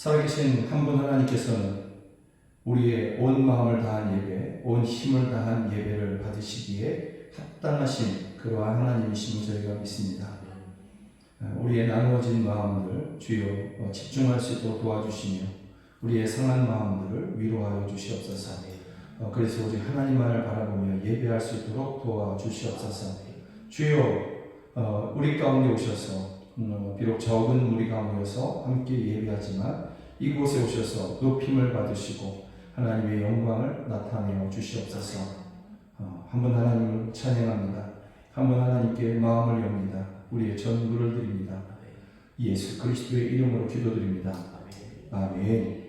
살아계신 한 분 하나님께서는 우리의 온 마음을 다한 예배, 온 힘을 다한 예배를 받으시기에 합당하신 그러한 하나님이심을 저희가 믿습니다. 우리의 나누어진 마음들 주여 집중할 수 있도록 도와주시며 우리의 상한 마음들을 위로하여 주시옵소서. 그래서 우리 하나님만을 바라보며 예배할 수 있도록 도와주시옵소서. 주여 우리 가운데 오셔서 비록 적은 무리가 모여서 함께 예배하지만 이곳에 오셔서 높임을 받으시고 하나님의 영광을 나타내어 주시옵소서. 한 분 하나님을 찬양합니다. 한 분 하나님께 마음을 엽니다. 우리의 전부를 드립니다. 예수 그리스도의 이름으로 기도드립니다. 아멘.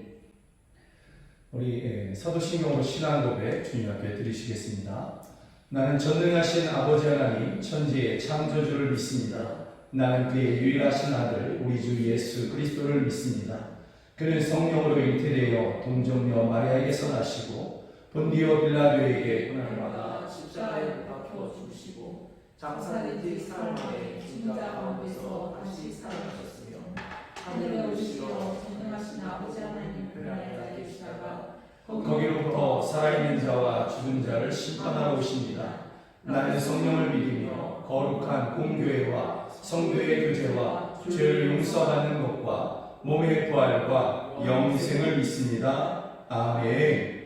우리 사도신경으로 신앙 고백 주님 앞에 드리시겠습니다. 나는 전능하신 아버지 하나님 천지의 창조주를 믿습니다. 나는 그의 유일하신 아들 우리 주 예수 그리스도를 믿습니다. 그는 성령으로 잉태되어 동정녀 마리아에게서 나시고 본디오 빌라도에게 고난받아 십자가에 박혀 죽으시고 장사된 뒤 사흘 만에 죽은 자 가운데서 다시 살아나셨으며 하늘에 오르시어 전능하신 아버지 하나님 그날에 계시다가 거기로부터 살아있는 자와 죽은 자를 심판하러 오십니다. 나는 성령을 믿으며 거룩한 공교회와 성도의 교제와 죄를 용서받는 것과 몸의 부활과 영생을 믿습니다. 아멘.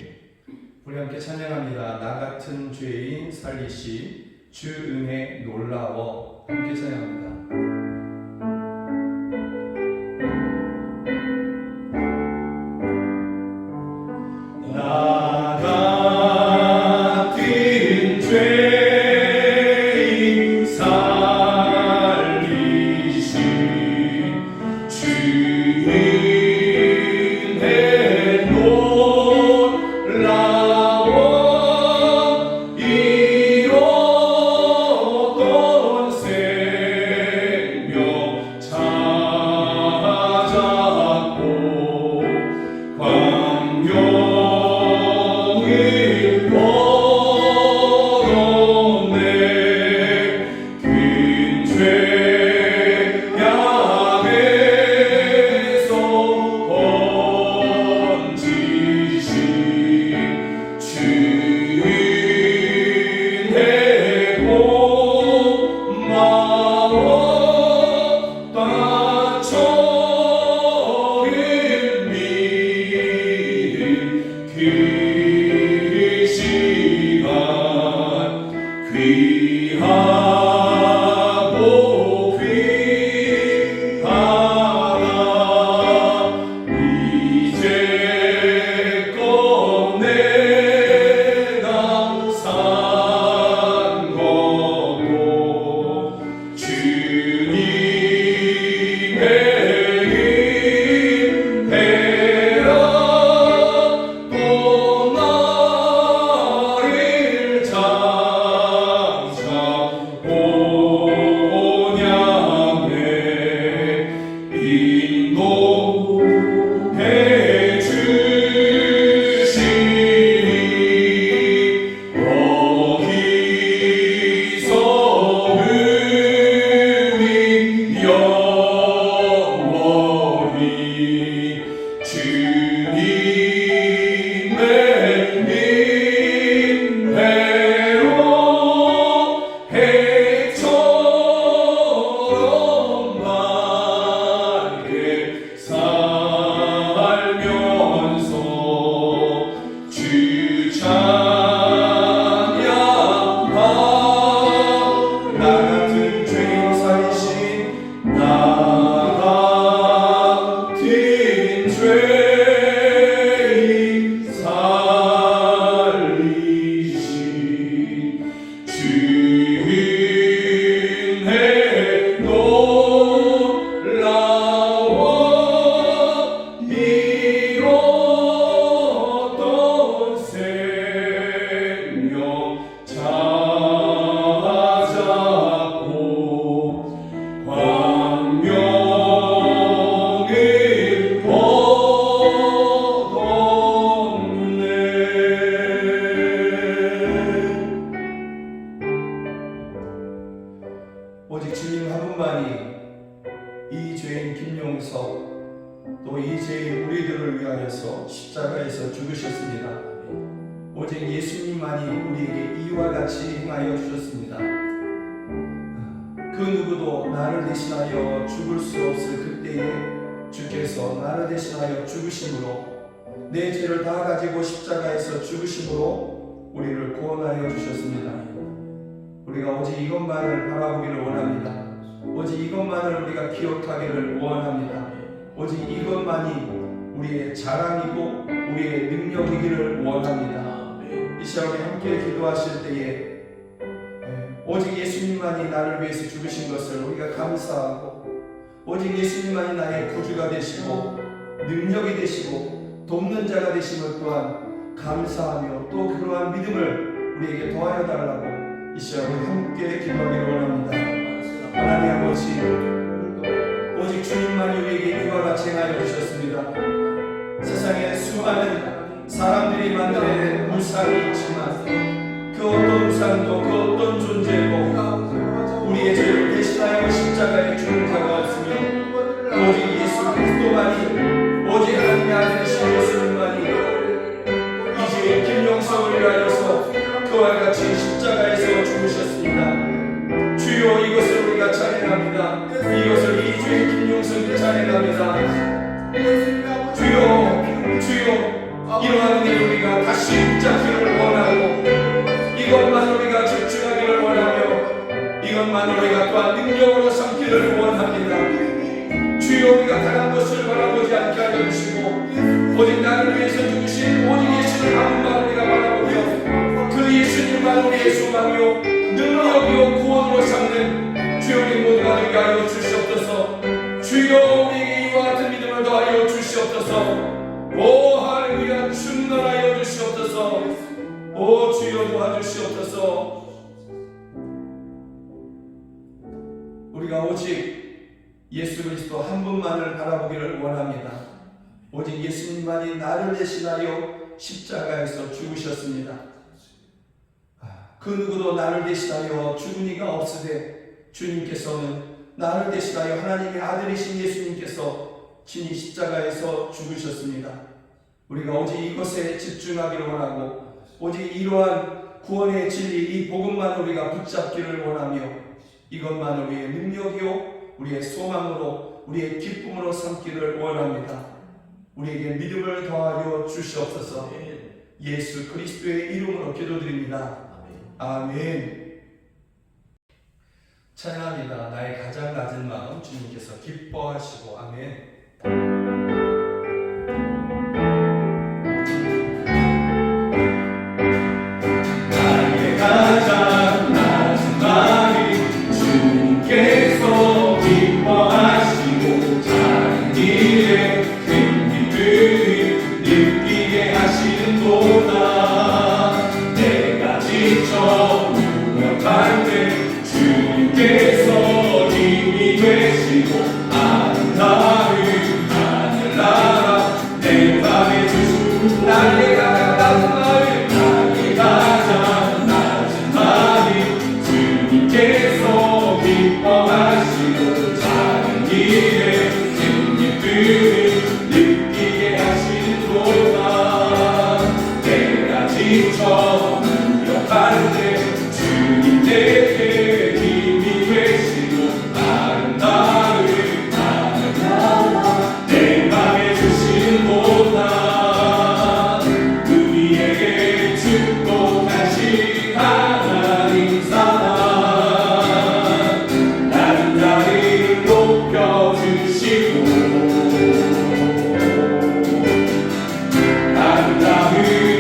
우리 함께 찬양합니다. 나 같은 죄인 살리시 주 은혜 놀라워. 함께 찬양합니다. 오직 주님 한 분만이 이 죄인 김용석 또 이제 우리들을 위하여서 십자가에서 죽으셨습니다. 오직 예수님만이 우리에게 이와 같이 행하여 주셨습니다. 그 누구도 나를 대신하여 죽을 수 없을 그때에 주께서 나를 대신하여 죽으심으로, 내 죄를 다 가지고 십자가에서 죽으심으로 우리를 구원하여 주셨습니다. 우리가 오직 이것만을 바라보기를 원합니다. 오직 이것만을 우리가 기억하기를 원합니다. 오직 이것만이 우리의 자랑이고 우리의 능력이기를 원합니다. 이 시간 우리 함께 기도하실 때에 오직 예수님만이 나를 위해서 죽으신 것을 우리가 감사하고, 오직 예수님만이 나의 구주가 되시고 능력이 되시고 돕는 자가 되심을 또한 감사하며, 또 그러한 믿음을 우리에게 더하여 달라고 이 시간 우리 함께 기도하기를 원합니다. 하나님 아버지, 오직 주님만이 우리에게 이와 같이 행하여 주셨습니다. 세상에 수많은 사람들이 만든 우상이 있지만 그 어떤 우상도 그 어떤 존재도 우리의 죄를 대신하여 십자가에 죽은 자가 없으며, 오직 예수 그리스도만이, 오직 하나님의 아들이신 예수님만이 이제 김영성을 위하여서 그와 같이 십자가에서 죽으셨습니다. 주여, 이것을 우리가 찬양합니다. 이것을 이주의 김용성이 찬양합니다. 주여, 이러한 일 우리가 다시 붙잡기를 원하고, 이것만 우리가 집중하기를 원하며, 이것만 우리가 또한 능력으로 삼기를 원합니다. 주여, 우리가 다른 것을 바라보지 않게 하여 주시고, 오직 나를 위해서 죽으신 오직 예수님 한 분만 우리가 바라보며, 그 예수님만 우리의 소망이요 능력이요 구원으로 삼는 주여, 우리 모두가 되게 하여 주시옵소서. 주여, 우리에게 이와 같은 믿음을 더하여 주시옵소서. 오 할렐루야, 충만하여 주시옵소서. 오 주여, 도와주시옵소서. 우리가 오직 예수 그리스도 한 분만을 바라보기를 원합니다. 오직 예수님만이 나를 대신하여 십자가에서 죽으셨습니다. 그 누구도 나를 대신하여 죽은 이가 없으되, 주님께서는 나를 대신하여 하나님의 아들이신 예수님께서 친히 십자가에서 죽으셨습니다. 우리가 오직 이것에 집중하기를 원하고, 오직 이러한 구원의 진리, 이 복음만 우리가 붙잡기를 원하며, 이것만 우리의 능력이요 우리의 소망으로, 우리의 기쁨으로 삼기를 원합니다. 우리에게 믿음을 더하여 주시옵소서. 예수 그리스도의 이름으로 기도드립니다. 아멘. 찬양합니다. 나의 가장 낮은 마음 주님께서 기뻐하시고. 아멘. 나의 가장 낮은 마음이 주님께서 기뻐하시고, 작은 일에 큰 기쁨을 느끼게 하시는도다. 내가 지쳐 무력할 때 주님께서 힘이 되시고, 아름다운 하늘나라 내 맘에 주시고, 나의 가장 낮은 마음, 나의 가장 낮은 마음이 주님께서 기뻐하시고, 작은 일에 큰 기쁨을 느끼게 하시는도다. 내가 지쳐 무력할 때 주님 내게 힘이 되시고, 아름다운 하늘나라 내 맘에 주시는도다. 우리에게 축복하신 하나님 사랑, 다른 자를 높여주시고, 아름다운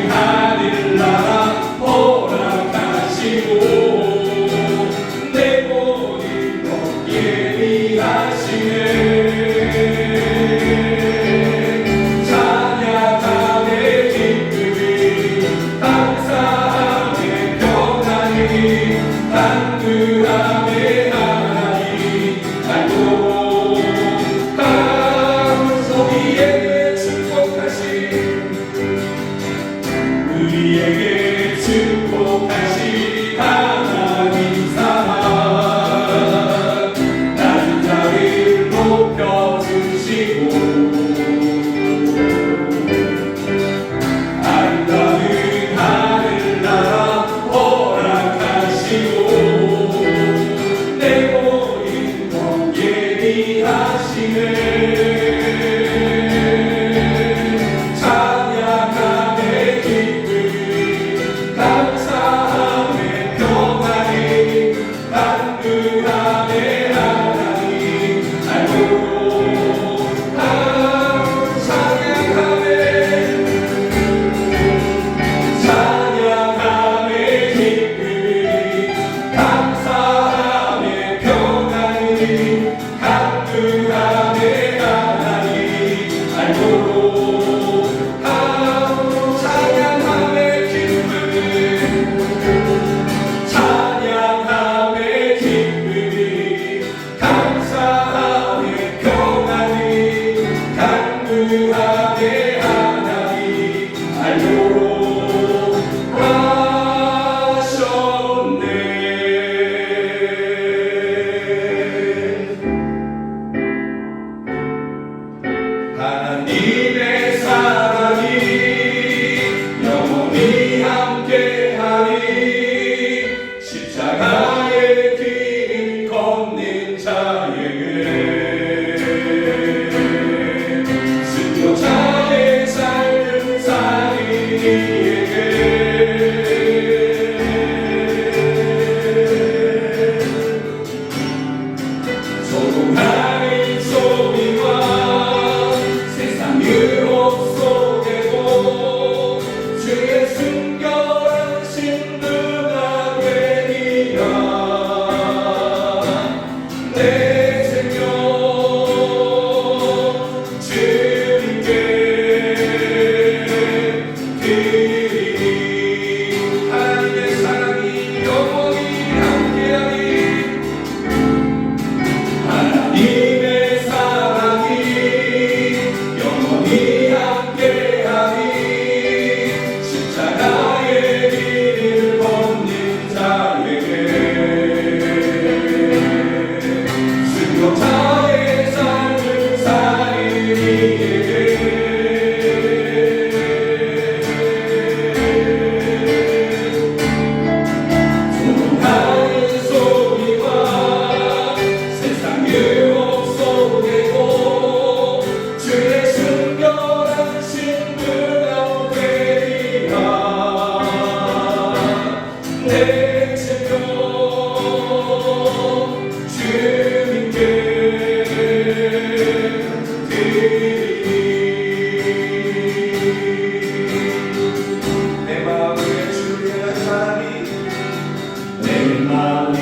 하늘나라 허락하시고, 내 모든 것 예비하시네. 찬양함에 기쁨이, 감사함에 평안이, 간구함에 하나님 알고, 우리에게 축복하신, 우리에게 축복하신 하나님 사랑, 낮은 자를 높여주시고,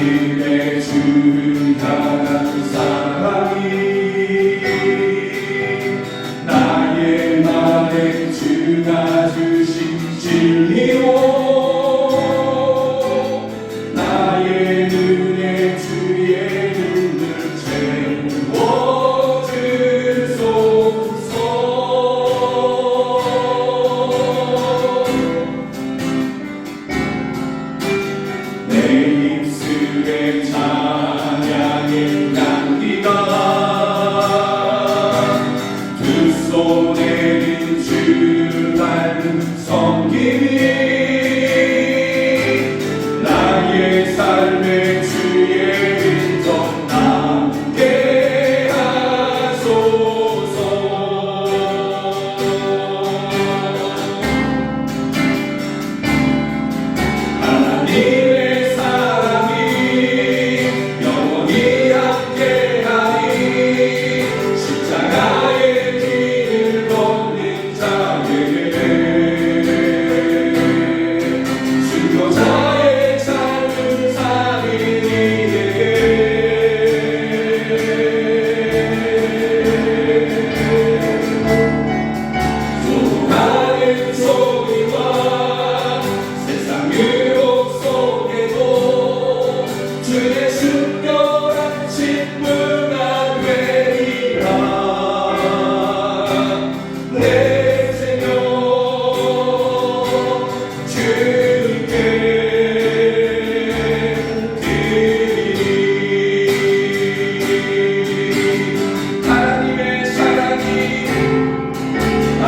하나님의 주를 향한 사랑이 나의 맘에 주가 주신 진리로 나의 눈에 주의 눈을 채워 주소서. 내 입술에 찬양의 향기가 두 손에 든 주를 밟는 섬김이 나의 삶의 주의 인정 남게 하소서. 하나님의 사랑이 영원히 함께하니 십자가의 길을 걷는 자에게 순교자의 삶을 사는 이에게 소동하는 소리와 세상 유혹 속에도 주의 순결한 친구가 되리라. 내 생명 주님께 드리리.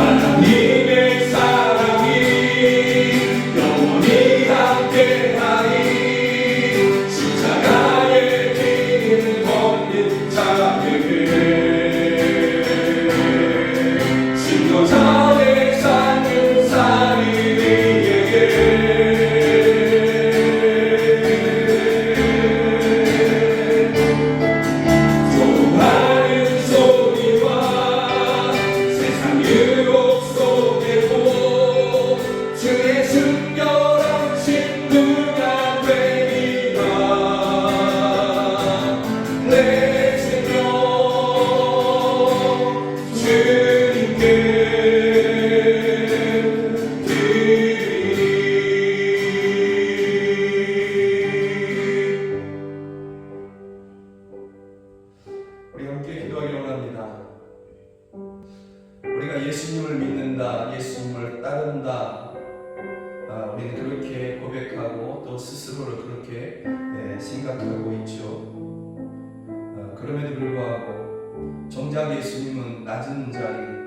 하나님의 사랑이 영원히 함께하니 십자가의 길을 걷는 자에게 순교자의 삶을 사는 이에게 소동하는 소리와 세상 유혹 속에도 주의 순결한 친구가 되리라. 내 생명 주님께 드리리. 우리 함께 기도하기 원합니다. 우리가 예수님을 믿는다, 예수님을 따른다, 우리는 그렇게 고백하고 또 스스로를 그렇게 생각하고 있죠. 그럼에도 불구하고 정작 예수님은 낮은 자리,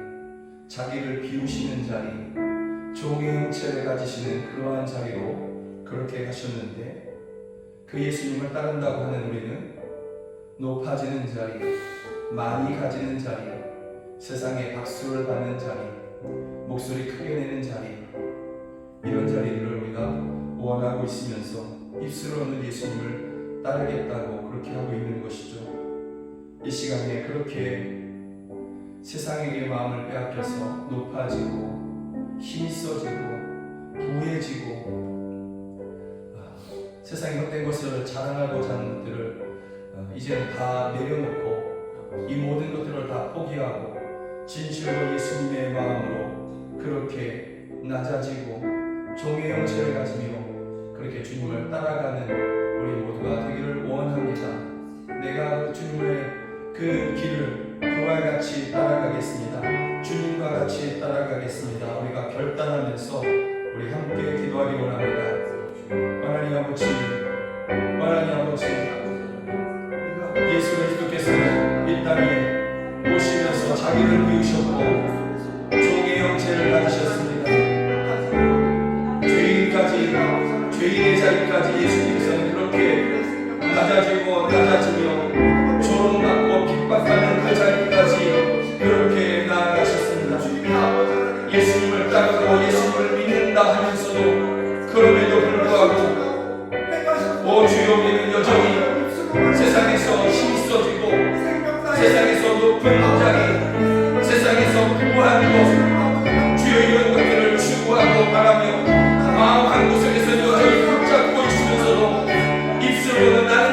자기를 비우시는 자리, 종의 형체를 가지시는 그러한 자리로 그렇게 가셨는데, 그 예수님을 따른다고 하는 우리는 높아지는 자리, 많이 가지는 자리, 세상에 박수를 받는 자리, 목소리 크게 내는 자리, 이런 자리들을 우리가 원하고 있으면서 입술로는 예수님을 따르겠다고 그렇게 하고 있는 것이죠. 이 시간에 그렇게 세상에게 마음을 빼앗겨서 높아지고 힘이 써지고 부해지고 세상의 헛된 것을 자랑하고자 하는 것들을 이제는 다 내려놓고 이 모든 것들을 다 포기하고 진실로 예수님의 마음으로 그렇게 낮아지고 종의 형체를 가지며 그렇게 주님을 따라가는 우리 모두가 되기를 원합니다. 내가 주님의 그 길을 그와 같이 따라가겠습니다. 주님과 같이 따라가겠습니다. 우리가 결단하면서 우리 함께 기도하기 원합니다. 하나님 아버지, 하나님 아버지, 예수 그리스도께서는 이 땅에 오시면서 자기를 비우셨고 종의 형체를 가지셨습니다. 죄인의 자리까지 예수님께서는 그렇게 낮아지고 낮아지며 조롱받고 핍박하는 그 자리까지 그렇게 나아가셨습니다. 예수님을 따르고 예수님을 믿는다 하면서도 그럼에도 불구하고 오 주여, 우리는 여전히 세상에서 힘이 써지고 세상에서 높은 자리, 세상에서 부한 것, 주여 이런 것들을 추구하고 바라며 마음 한구석에서 여전히 붙잡고 있으면서도 입술로는 나는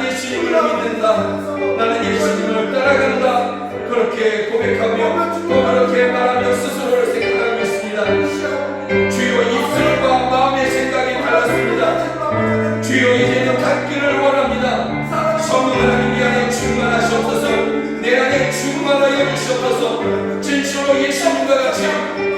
하여 주시옵소서. 진실로 예수님과 같이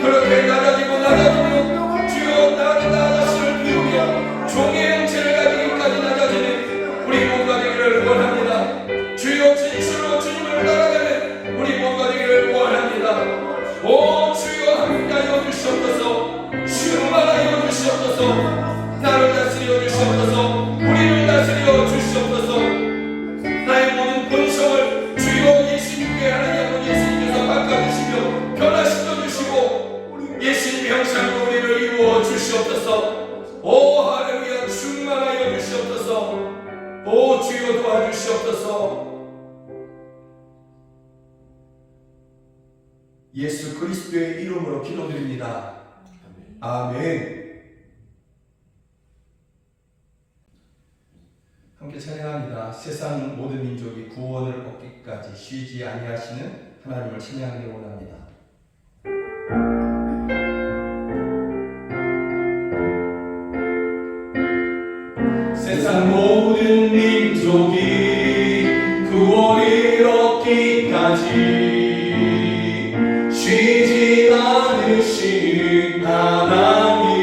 그렇게 낮아지고 낮아지며 주여 나는 나 자신을 비우며 종의 형체를 가지기까지 낮아지는 우리 모두가 되기를 원합니다. 주여 진실로 주님을 따라가는 우리 모두가 되기를 원합니다. 오 주여 함께하여 주시옵소서. 충만하여 주시옵소서. 나를 다스려 주시옵소서. 우리를 다스려 주시옵소서. 나의 모든 본성을 주여 예수님께 하나님 아버지 예수님께서 바꿔주시며 변화시켜 주시고 예수님의 형상으로 우리를 이루어 주시옵소서. 오 할렐루야 충만하여 주시옵소서. 오 주여 도와주시옵소서. 예수 그리스도의 이름으로 기도드립니다. 아멘. 함께 찬양합니다. 세상 모든 민족이 구원을 얻기까지 쉬지 아니하시는 하나님을 찬양하기 원합니다. 세상 모든 민족이 구원을 얻기까지 쉬지 않으신 하나님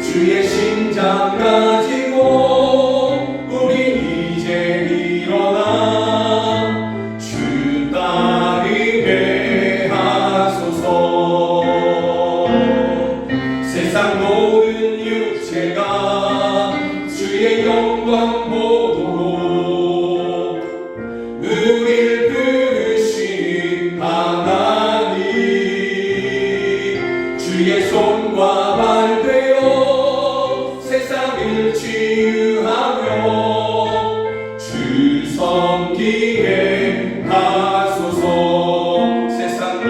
주의 심장 가지고 우린 이제 일어나 주 따르게 하소서. 세상 모든 육체가 주의 영광 보도록 우릴 부르신 하나님 주의 손과 발 되어 세상을 치유하며 주 섬기게 하소서. 세상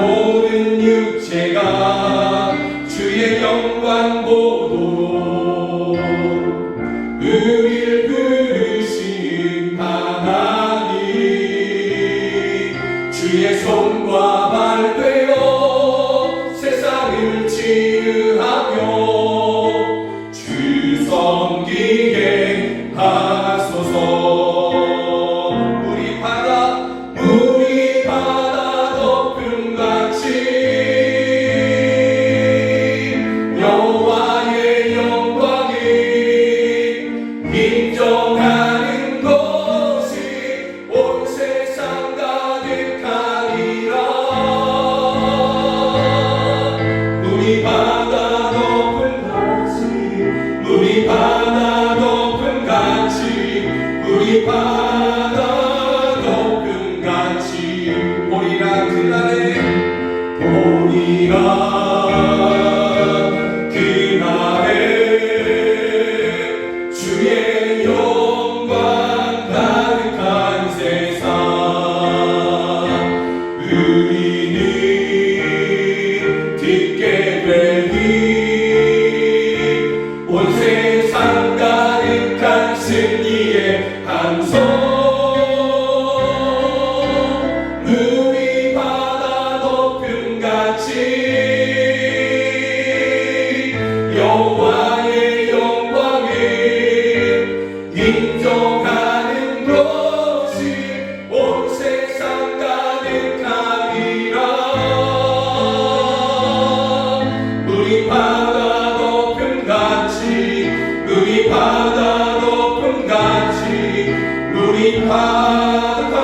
모든 육체가 주의 영광 보도록 우릴 부르신 하나님 주의 손과 발 되어 세상을 치유하며 주 섬기게 하소서. 우리 바다 덮음같이 여호와의 영광을 인정하는 것이 온 세상 가득하리라. 우리 바다 덮음같이 우리 바다 덮음같이 우리 바다 덮음같이 오리라 그날에 오리라 그날에 주의 영광 가득한 세상 의인이 듣게 되리. 온 세상 가득한 승리의 함성 우리 바다 덮음같이 여호와의 영광을 인정하는 것이 온 세상 가득하리라. 우리 바다 덮음같이 우리 바다 덮음같이 우리 바다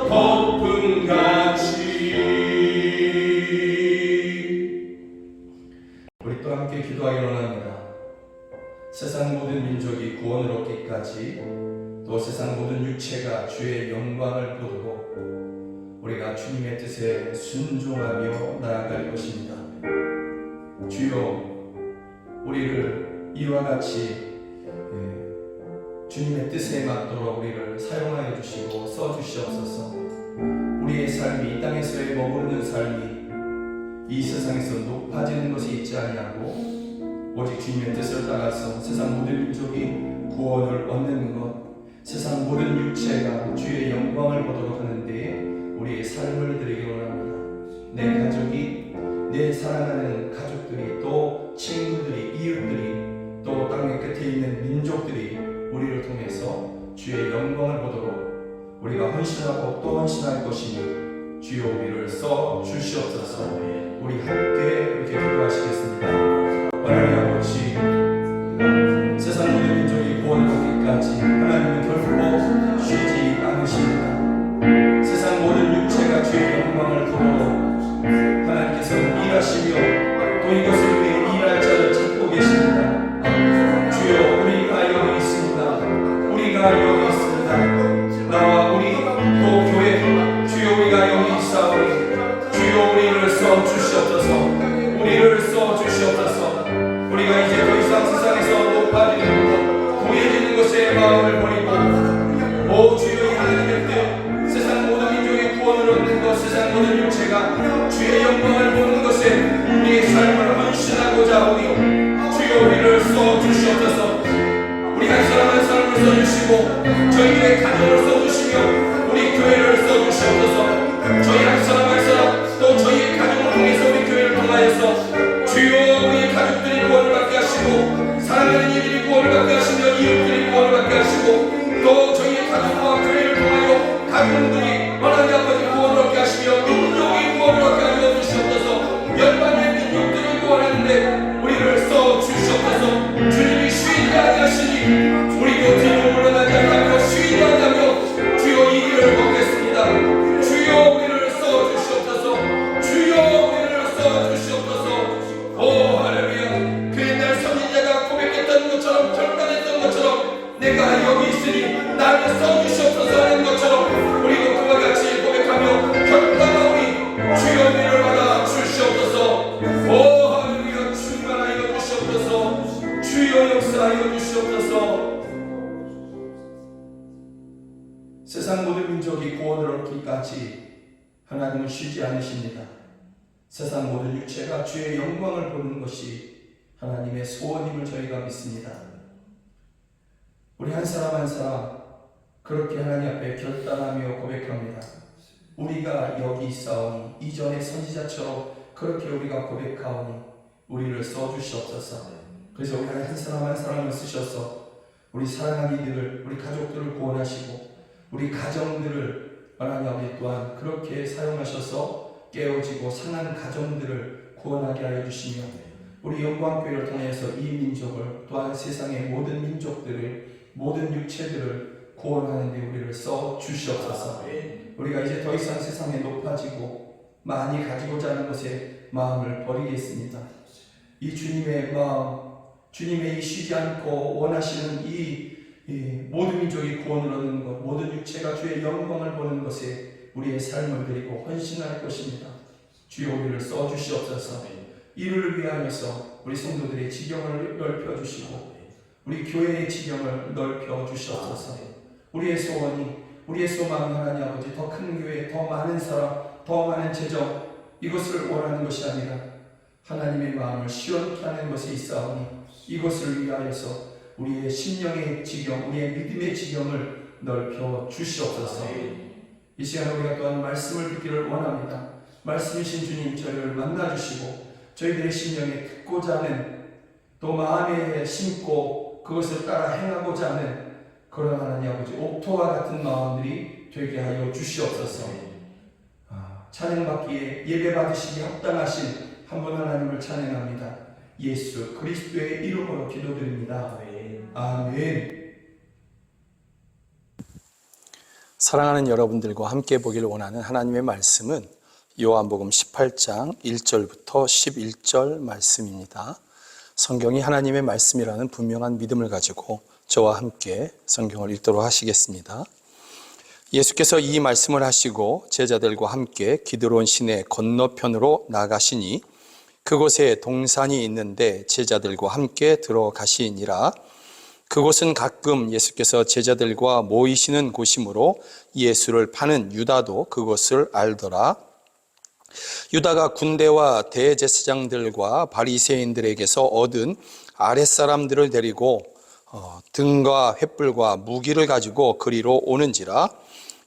덮음같이. 우리 또 함께 기도하기 원합니다. 세상 모든 민족이 구원을 얻기까지 또 세상 모든 육체가 주의 영광을 보도록 우리가 주님의 뜻에 순종하며 나아갈 것입니다. 주여 우리를 이와 같이 주님의 뜻에 맞도록 우리를 사용하여 주시고 써주시옵소서. 우리의 삶이 이 땅에서의 머무르는 삶이 이 세상에서 높아지는 것이 있지 아니하고 오직 주님의 뜻을 따라서 세상 모든 민족이 구원을 얻는 것, 세상 모든 육체가 주의 영광을 보도록 하는 데에 우리의 삶을 드리기 원합니다. 내 가족이, 내 사랑하는 가족들이, 또 친구들이, 이웃들이, 또 땅의 끝에 있는 민족들이 우리를 통해서 주의 영광을 보도록 우리가 헌신하고 또 헌신할 것이니 주여 우리를 써 주시옵소서. 우리 함께 이렇게 기도하시겠습니다. 하나님 아버지, 세상 모든 민족이 구원을 얻기까지 하나님은 결코 쉬지 않으십니다. 세상 모든 육체가 주의 영광을 보도록 하나님께서는 일하시며 또 이것을 위해 일할 자를 찾고 계십니다. 주여 우리가 여기 있습니다. 우리가 여기 있습니다. 나와 우리 또 교회 주여 우리가 여기 있사오니 주여 우리를 써 주시옵소서. 우리를 써 주시옵소서. 우리가 이제 더 이상 세상에서 높아지는 것, 부해지는 것에 마음을 버리고 오 주여 이 하나님의 뜻, 세상 모든 민족의 구원을 얻는 것, 세상 모든 육체가 주의 영광을 보는 것에 우리의 삶을 헌신하고자 하오니 주여 우리를 써 주시옵소서. 우리 한 사람 한 사람을 써주시고 저희의 가정을 써주시며 우리 교회를 써주시옵소서. 저희 한 사람 한 사람 또 저희의 가정을 통해서 우리 교회를 통하여서 주여 우리의 가족들이 구원을 받게 하시고 사랑하는 이들이 구원을 받게 하시며 이웃들이 구원을 받게 하시고 또 저희의 가족과 교회를 통하여 가족들이 하나님 아버지 구원을 얻게 하시며 민족이 구원을 얻게 하여 주시옵소서. 열방의 민족들이 구원하는데 우리를 써 주시옵소서. 주님이 쉬지 아니하시니 우리도 뒤로 물러나지 않으며 쉬지 않으며 주여 이 길을 걷겠습니다. 주여 우리를 써 주시옵소서. 주여 우리를 써 주시옵소서. 오 할렐루야. 그 옛날 선지자가 고백했던 것처럼 결단했던 것처럼 내가 여기 있으니 나를 써 주시옵소서 하는 것처럼 우리도 그와 같이 고백하며 결단하오니 주여 우리를 받아 주시옵소서. 오 할렐루야. 충만하여 주시옵소서. 주여 역사하여 주시옵소서. 세상 모든 민족이 구원을 얻기까지 하나님은 쉬지 않으십니다. 세상 모든 육체가 주의 영광을 보는 것이 하나님의 소원임을 저희가 믿습니다. 우리 한 사람 한 사람 그렇게 하나님 앞에 결단하며 고백합니다. 우리가 여기 있사오니 이전의 선지자처럼 그렇게 우리가 고백하오니 우리를 써주시옵소서. 그래서 우리 한 사람 한 사람을 쓰셔서 우리 사랑하는 이들을 우리 가족들을 구원하시고 우리 가정들을 하나님 아버지 또한 그렇게 사용하셔서 깨어지고 상한 가정들을 구원하게 하여 주시며 우리 영광교회를 통해서 이 민족을 또한 세상의 모든 민족들을 모든 육체들을 구원하는 데 우리를 써 주시옵소서. 우리가 이제 더 이상 세상에 높아지고 많이 가지고자 하는 것에 마음을 버리겠습니다. 이 주님의 마음, 주님의 이 쉬지 않고 원하시는 이 모든 민족이 구원을 얻는 것, 모든 육체가 주의 영광을 보는 것에 우리의 삶을 드리고 헌신할 것입니다. 주여 우리를 써 주시옵소서. 이를 위하여서 우리 성도들의 지경을 넓혀 주시고 우리 교회의 지경을 넓혀 주시옵소서. 우리의 소원이, 우리의 소망이 하나님 아버지 더 큰 교회, 더 많은 사람, 더 많은 재정 이것을 원하는 것이 아니라 하나님의 마음을 시원케 하는 것에 있사오니 이것을 위하여서 우리의 심령의 지경, 우리의 믿음의 지경을 넓혀 주시옵소서. 이 시간 우리가 또한 말씀을 듣기를 원합니다. 말씀이신 주님 저희를 만나주시고 저희들의 심령에 듣고자 하는 또 마음에 심고 그것을 따라 행하고자 하는 그런 하나님 아버지 옥토와 같은 마음들이 되게 하여 주시옵소서. 찬양받기에 예배받으시기에 합당하신 한 분 하나님을 찬양합니다. 예수 그리스도의 이름으로 기도드립니다. 아멘. 사랑하는 여러분들과 함께 보기를 원하는 하나님의 말씀은 요한복음 18장 1절부터 11절 말씀입니다. 성경이 하나님의 말씀이라는 분명한 믿음을 가지고 저와 함께 성경을 읽도록 하시겠습니다. 예수께서 이 말씀을 하시고 제자들과 함께 기드론 시내 건너편으로 나가시니 그곳에 동산이 있는데 제자들과 함께 들어가시니라. 그곳은 가끔 예수께서 제자들과 모이시는 곳이므로 예수를 파는 유다도 그것을 알더라. 유다가 군대와 대제사장들과 바리새인들에게서 얻은 아랫사람들을 데리고 등과 횃불과 무기를 가지고 그리로 오는지라.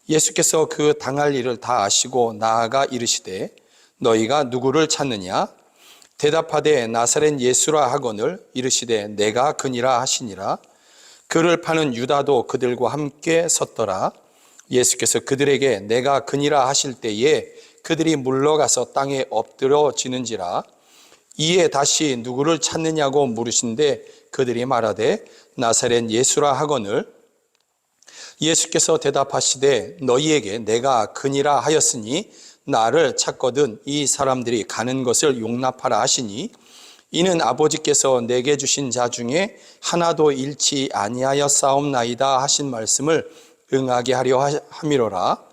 예수께서 그 당할 일을 다 아시고 나아가 이르시되 너희가 누구를 찾느냐? 대답하되 나사렛 예수라 하거늘 이르시되 내가 그니라 하시니라. 그를 파는 유다도 그들과 함께 섰더라. 예수께서 그들에게 내가 그니라 하실 때에 그들이 물러가서 땅에 엎드려지는지라. 이에 다시 누구를 찾느냐고 물으신데 그들이 말하되 나사렛 예수라 하거늘. 예수께서 대답하시되 너희에게 내가 그니라 하였으니 나를 찾거든 이 사람들이 가는 것을 용납하라 하시니 이는 아버지께서 내게 주신 자 중에 하나도 잃지 아니하였사옵나이다 하신 말씀을 응하게 하려 함이로라.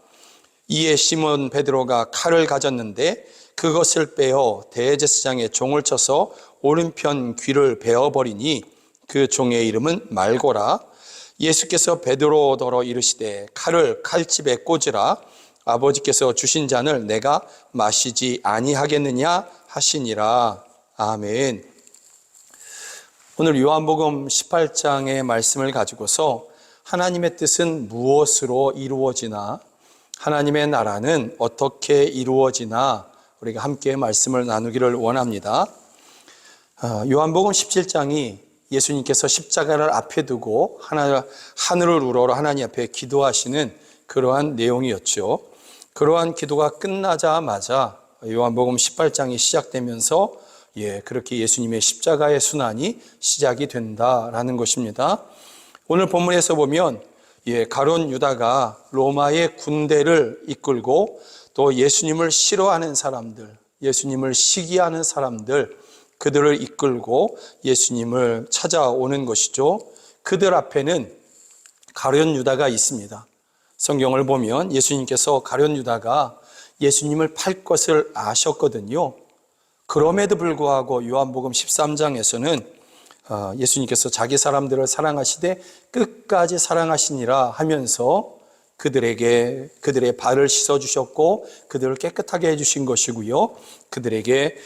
이에 시몬 베드로가 칼을 가졌는데 그것을 빼어 대제사장의 종을 쳐서 오른편 귀를 베어버리니 그 종의 이름은 말고라. 예수께서 베드로더러 이르시되 칼을 칼집에 꽂으라. 아버지께서 주신 잔을 내가 마시지 아니하겠느냐 하시니라. 아멘. 오늘 요한복음 18장의 말씀을 가지고서 하나님의 뜻은 무엇으로 이루어지나, 하나님의 나라는 어떻게 이루어지나 우리가 함께 말씀을 나누기를 원합니다. 요한복음 17장이 예수님께서 십자가를 앞에 두고 하늘을 우러러 하나님 앞에 기도하시는 그러한 내용이었죠. 그러한 기도가 끝나자마자 요한복음 18장이 시작되면서 그렇게 예수님의 십자가의 순환이 시작이 된다라는 것입니다. 오늘 본문에서 보면 가룟 유다가 로마의 군대를 이끌고 또 예수님을 싫어하는 사람들, 예수님을 시기하는 사람들, 그들을 이끌고 예수님을 찾아오는 것이죠. 그들 앞에는 가룟 유다가 있습니다. 성경을 보면 예수님께서 가룟 유다가 예수님을 팔 것을 아셨거든요. 그럼에도 불구하고 요한복음 13장에서는 예수님께서 자기 사람들을 사랑하시되 끝까지 사랑하시니라 하면서 그들의 발을 씻어주셨고 그들을 깨끗하게 해주신 것이고요. 그들에게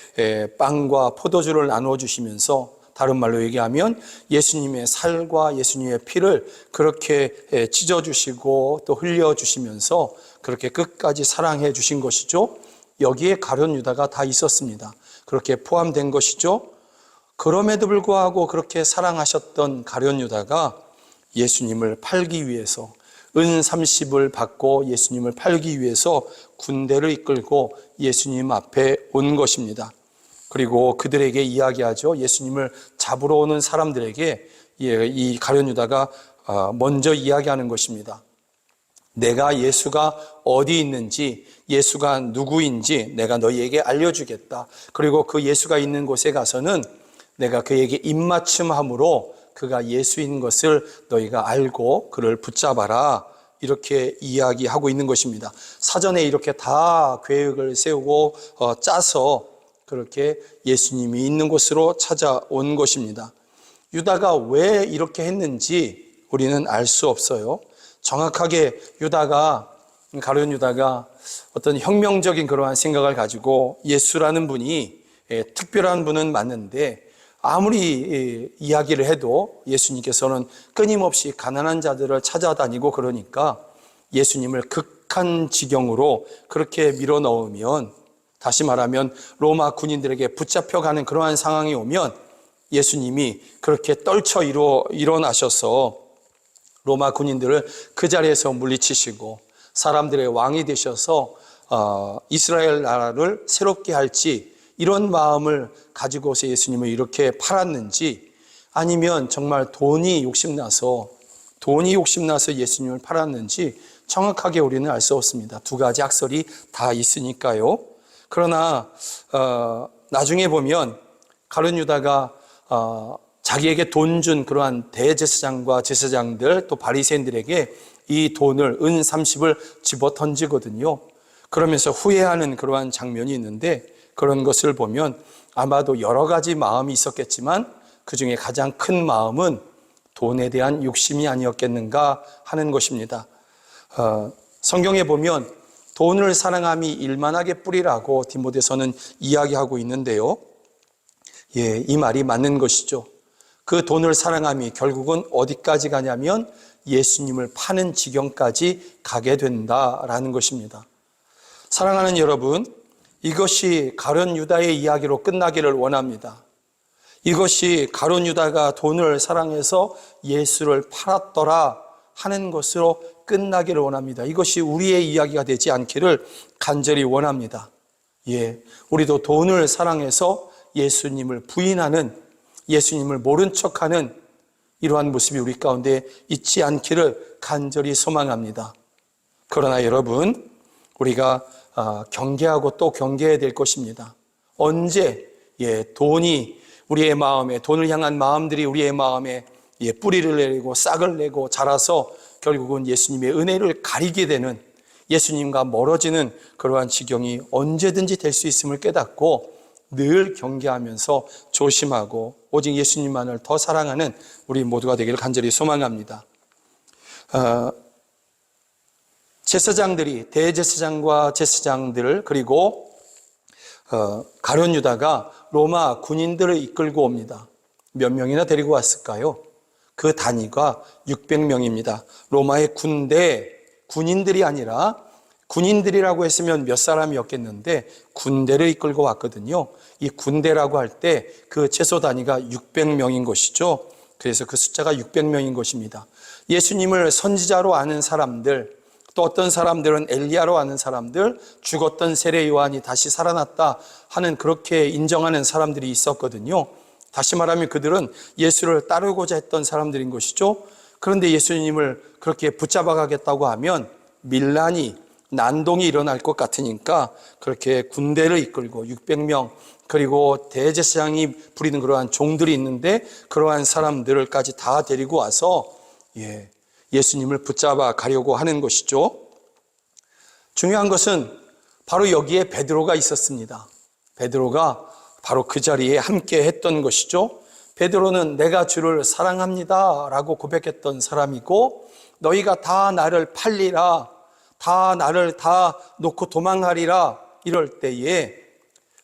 빵과 포도주를 나눠주시면서 다른 말로 얘기하면 예수님의 살과 예수님의 피를 그렇게 찢어주시고 또 흘려주시면서 그렇게 끝까지 사랑해 주신 것이죠. 여기에 가룟 유다가 다 있었습니다. 그렇게 포함된 것이죠. 그럼에도 불구하고 그렇게 사랑하셨던 가룟 유다가 예수님을 팔기 위해서 은 30을 받고 예수님을 팔기 위해서 군대를 이끌고 예수님 앞에 온 것입니다. 그리고 그들에게 이야기하죠. 예수님을 잡으러 오는 사람들에게 이 가룟 유다가 먼저 이야기하는 것입니다. 내가 예수가 어디 있는지, 예수가 누구인지 내가 너희에게 알려주겠다. 그리고 그 예수가 있는 곳에 가서는 내가 그에게 입맞춤함으로 그가 예수인 것을 너희가 알고 그를 붙잡아라. 이렇게 이야기하고 있는 것입니다. 사전에 이렇게 다 계획을 세우고 짜서 그렇게 예수님이 있는 곳으로 찾아온 것입니다. 유다가 왜 이렇게 했는지 우리는 알 수 없어요. 정확하게 가룟 유다가 어떤 혁명적인 그러한 생각을 가지고 예수라는 분이 특별한 분은 맞는데 아무리 이야기를 해도 예수님께서는 끊임없이 가난한 자들을 찾아다니고 그러니까 예수님을 극한 지경으로 그렇게 밀어넣으면, 다시 말하면 로마 군인들에게 붙잡혀가는 그러한 상황이 오면 예수님이 그렇게 떨쳐 일어나셔서 로마 군인들을 그 자리에서 물리치시고 사람들의 왕이 되셔서 이스라엘 나라를 새롭게 할지 이런 마음을 가지고서 예수님을 이렇게 팔았는지, 아니면 정말 돈이 욕심나서 예수님을 팔았는지 정확하게 우리는 알 수 없습니다. 두 가지 학설이 다 있으니까요. 그러나 나중에 보면 가룟 유다가 자기에게 돈 준 그러한 대제사장과 제사장들 또 바리새인들에게 이 돈을 은 30을 집어 던지거든요. 그러면서 후회하는 그러한 장면이 있는데, 그런 것을 보면 아마도 여러 가지 마음이 있었겠지만 그 중에 가장 큰 마음은 돈에 대한 욕심이 아니었겠는가 하는 것입니다. 성경에 보면 돈을 사랑함이 일만하게 뿌리라고 디모데서는 이야기하고 있는데요. 이 말이 맞는 것이죠. 그 돈을 사랑함이 결국은 어디까지 가냐면 예수님을 파는 지경까지 가게 된다라는 것입니다. 사랑하는 여러분, 이것이 가룟 유다의 이야기로 끝나기를 원합니다. 이것이 가룟 유다가 돈을 사랑해서 예수를 팔았더라 하는 것으로 끝나기를 원합니다. 이것이 우리의 이야기가 되지 않기를 간절히 원합니다. 우리도 돈을 사랑해서 예수님을 부인하는, 예수님을 모른 척하는 이러한 모습이 우리 가운데 있지 않기를 간절히 소망합니다. 그러나 여러분, 우리가 경계하고 또 경계해야 될 것입니다. 언제 돈이 우리의 마음에, 돈을 향한 마음들이 우리의 마음에 뿌리를 내리고 싹을 내고 자라서 결국은 예수님의 은혜를 가리게 되는, 예수님과 멀어지는 그러한 지경이 언제든지 될 수 있음을 깨닫고 늘 경계하면서 조심하고 오직 예수님만을 더 사랑하는 우리 모두가 되기를 간절히 소망합니다. 제사장들이, 대제사장과 제사장들, 그리고 가룟 유다가 로마 군인들을 이끌고 옵니다. 몇 명이나 데리고 왔을까요? 그 단위가 600명입니다. 로마의 군인들이 아니라, 군인들이라고 했으면 몇 사람이었겠는데 군대를 이끌고 왔거든요. 이 군대라고 할 때 그 최소 단위가 600명인 것이죠. 그래서 그 숫자가 600명인 것입니다. 예수님을 선지자로 아는 사람들, 또 어떤 사람들은 엘리야로 아는 사람들, 죽었던 세례 요한이 다시 살아났다 하는, 그렇게 인정하는 사람들이 있었거든요. 다시 말하면 그들은 예수를 따르고자 했던 사람들인 것이죠. 그런데 예수님을 그렇게 붙잡아 가겠다고 하면 난동이 일어날 것 같으니까 그렇게 군대를 이끌고 600명, 그리고 대제사장이 부리는 그러한 종들이 있는데 그러한 사람들까지 다 데리고 와서 예수님을 붙잡아 가려고 하는 것이죠. 중요한 것은 바로 여기에 베드로가 있었습니다. 베드로가 바로 그 자리에 함께 했던 것이죠. 베드로는 내가 주를 사랑합니다 라고 고백했던 사람이고, 너희가 다 나를 팔리라, 다 나를 다 놓고 도망하리라, 이럴 때에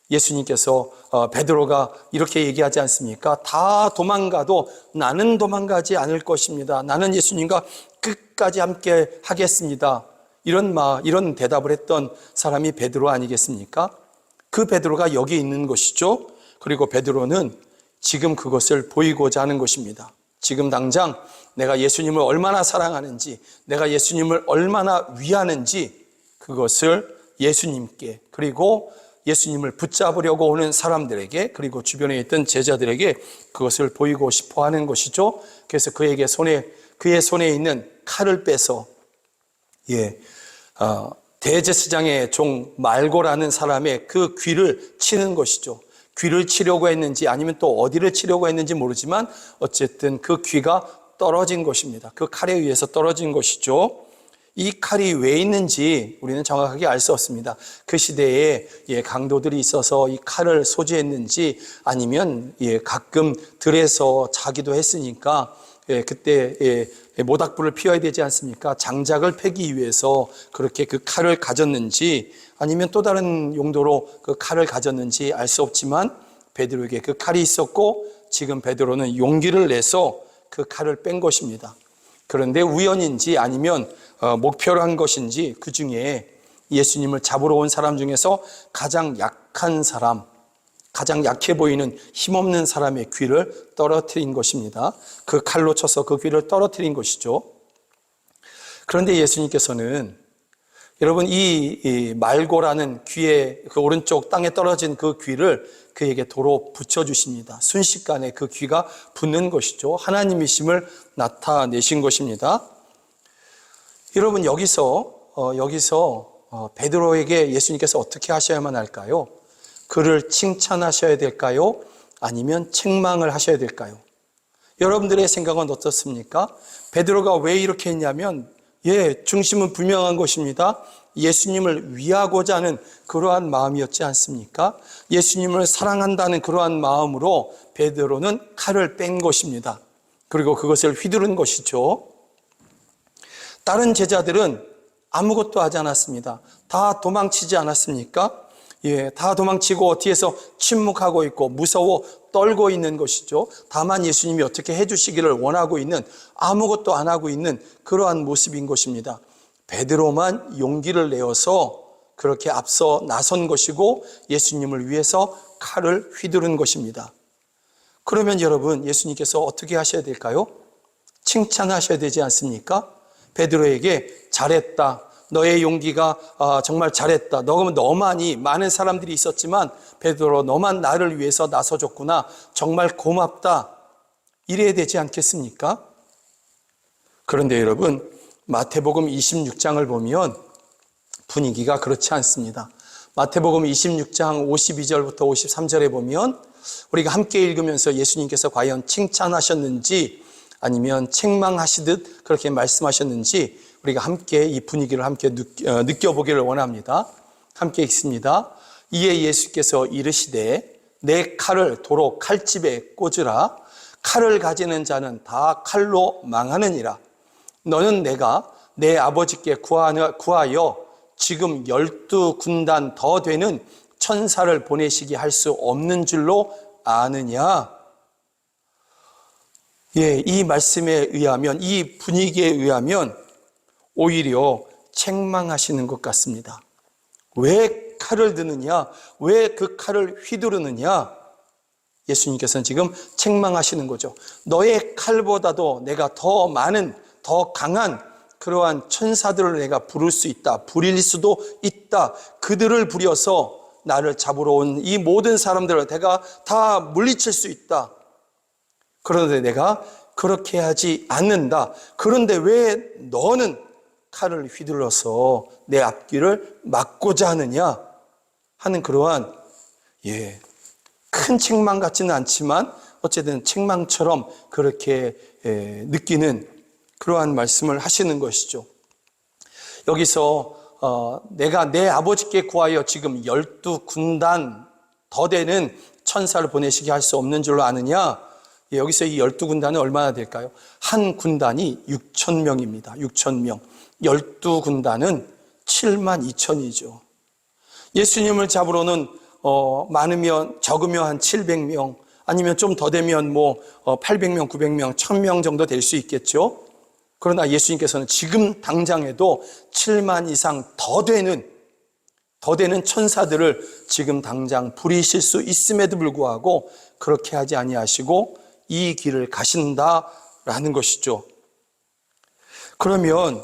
예수님께서 베드로가 이렇게 얘기하지 않습니까? 다 도망가도 나는 도망가지 않을 것입니다. 나는 예수님과 끝까지 함께 하겠습니다. 이런 대답을 했던 사람이 베드로 아니겠습니까? 그 베드로가 여기 있는 것이죠. 그리고 베드로는 지금 그것을 보이고자 하는 것입니다. 지금 당장 내가 예수님을 얼마나 사랑하는지, 내가 예수님을 얼마나 위하는지, 그것을 예수님께, 그리고 예수님을 붙잡으려고 오는 사람들에게, 그리고 주변에 있던 제자들에게 그것을 보이고 싶어 하는 것이죠. 그래서 그의 손에 있는 칼을 빼서 대제사장의 종 말고라는 사람의 그 귀를 치는 것이죠. 귀를 치려고 했는지 아니면 또 어디를 치려고 했는지 모르지만 어쨌든 그 귀가 떨어진 것입니다. 그 칼에 의해서 떨어진 것이죠. 이 칼이 왜 있는지 우리는 정확하게 알 수 없습니다. 그 시대에 강도들이 있어서 이 칼을 소지했는지, 아니면 가끔 들에서 자기도 했으니까 그때 모닥불을 피워야 되지 않습니까? 장작을 패기 위해서 그렇게 그 칼을 가졌는지, 아니면 또 다른 용도로 그 칼을 가졌는지 알 수 없지만 베드로에게 그 칼이 있었고, 지금 베드로는 용기를 내서 그 칼을 뺀 것입니다. 그런데 우연인지 아니면 목표로 한 것인지, 그 중에 예수님을 잡으러 온 사람 중에서 가장 약한 사람, 가장 약해 보이는 힘없는 사람의 귀를 떨어뜨린 것입니다. 그 칼로 쳐서 그 귀를 떨어뜨린 것이죠. 그런데 예수님께서는, 여러분, 이 말고라는 귀에, 그 오른쪽 땅에 떨어진 그 귀를 그에게 도로 붙여주십니다. 순식간에 그 귀가 붙는 것이죠. 하나님이심을 나타내신 것입니다. 여러분, 여기서 베드로에게 예수님께서 어떻게 하셔야만 할까요? 그를 칭찬하셔야 될까요? 아니면 책망을 하셔야 될까요? 여러분들의 생각은 어떻습니까? 베드로가 왜 이렇게 했냐면, 중심은 분명한 것입니다. 예수님을 위하고자 하는 그러한 마음이었지 않습니까? 예수님을 사랑한다는 그러한 마음으로 베드로는 칼을 뺀 것입니다. 그리고 그것을 휘두른 것이죠. 다른 제자들은 아무것도 하지 않았습니다. 다 도망치지 않았습니까? 다 도망치고 뒤에서 침묵하고 있고 무서워 떨고 있는 것이죠. 다만 예수님이 어떻게 해주시기를 원하고 있는, 아무것도 안 하고 있는 그러한 모습인 것입니다. 베드로만 용기를 내어서 그렇게 앞서 나선 것이고 예수님을 위해서 칼을 휘두른 것입니다. 그러면 여러분, 예수님께서 어떻게 하셔야 될까요? 칭찬하셔야 되지 않습니까? 베드로에게 잘했다. 너의 용기가 정말 잘했다. 너만이 많은 사람들이 있었지만 베드로 너만 나를 위해서 나서줬구나. 정말 고맙다. 이래야 되지 않겠습니까? 그런데 여러분, 마태복음 26장을 보면 분위기가 그렇지 않습니다. 마태복음 26장 52절부터 53절에 보면 우리가 함께 읽으면서 예수님께서 과연 칭찬하셨는지 아니면 책망하시듯 그렇게 말씀하셨는지 우리가 함께 이 분위기를 함께 느껴보기를 원합니다. 함께 읽습니다. 이에 예수께서 이르시되 내 칼을 도로 칼집에 꽂으라. 칼을 가지는 자는 다 칼로 망하느니라. 너는 내가 내 아버지께 구하여 지금 12군단 더 되는 천사를 보내시게 할 수 없는 줄로 아느냐? 예, 이 말씀에 의하면, 이 분위기에 의하면 오히려 책망하시는 것 같습니다. 왜 칼을 드느냐? 왜 그 칼을 휘두르느냐? 예수님께서는 지금 책망하시는 거죠. 너의 칼보다도 내가 더 많은, 더 강한 그러한 천사들을 내가 부를 수 있다. 부릴 수도 있다. 그들을 부려서 나를 잡으러 온 이 모든 사람들을 내가 다 물리칠 수 있다. 그런데 내가 그렇게 하지 않는다. 그런데 왜 너는 칼을 휘둘러서 내 앞길을 막고자 하느냐 하는 그러한 큰 책망 같지는 않지만 어쨌든 책망처럼 그렇게 느끼는 그러한 말씀을 하시는 것이죠. 여기서 내가 내 아버지께 구하여 지금 12군단 더 되는 천사를 보내시게 할 수 없는 줄로 아느냐? 여기서 이 12군단은 얼마나 될까요? 한 군단이 6,000명입니다. 6,000명. 12군단은 72,000이죠. 예수님을 잡으러는 많으면 적으면 한 700명 아니면 좀 더 되면 800명, 900명, 1000명 정도 될 수 있겠죠. 그러나 예수님께서는 지금 당장에도 7만 이상 더 되는 천사들을 지금 당장 부리실 수 있음에도 불구하고 그렇게 하지 아니하시고 이 길을 가신다라는 것이죠. 그러면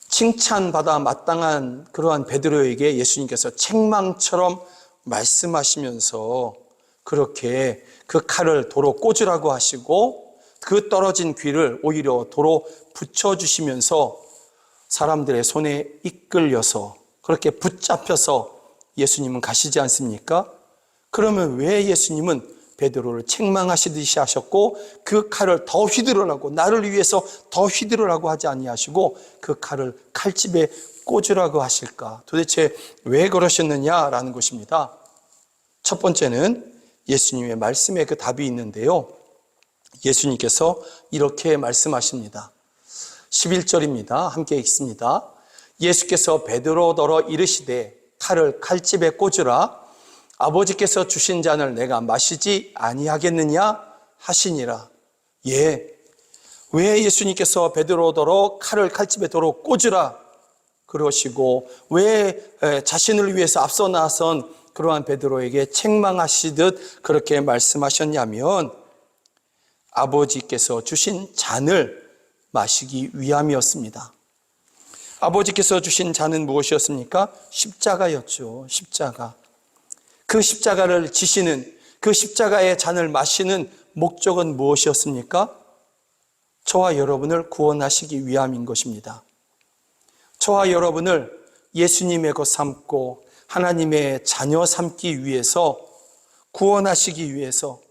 칭찬받아 마땅한 그러한 베드로에게 예수님께서 책망처럼 말씀하시면서 그렇게 그 칼을 도로 꽂으라고 하시고 그 떨어진 귀를 오히려 도로 붙여주시면서 사람들의 손에 이끌려서 그렇게 붙잡혀서 예수님은 가시지 않습니까? 그러면 왜 예수님은 베드로를 책망하시듯이 하셨고 그 칼을 더 휘두르라고 나를 위해서 더 휘두르라고 하지 아니하시고 그 칼을 칼집에 꽂으라고 하실까? 도대체 왜 그러셨느냐라는 것입니다. 첫 번째는 예수님의 말씀에 그 답이 있는데요. 예수님께서 이렇게 말씀하십니다. 11절입니다. 함께 읽습니다. 예수께서 베드로더러 이르시되 칼을 칼집에 꽂으라. 아버지께서 주신 잔을 내가 마시지 아니하겠느냐 하시니라. 왜 예수님께서 베드로더러 칼을 칼집에 도로 꽂으라 그러시고 왜 자신을 위해서 앞서 나선 그러한 베드로에게 책망하시듯 그렇게 말씀하셨냐면 아버지께서 주신 잔을 마시기 위함이었습니다. 아버지께서 주신 잔은 무엇이었습니까? 십자가였죠. 십자가. 그 십자가를 지시는 그 십자가의 잔을 마시는 목적은 무엇이었습니까? 저와 여러분을 구원하시기 위함인 것입니다. 저와 여러분을 예수님의 것 삼고 하나님의 자녀 삼기 위해서 구원하시기 위해서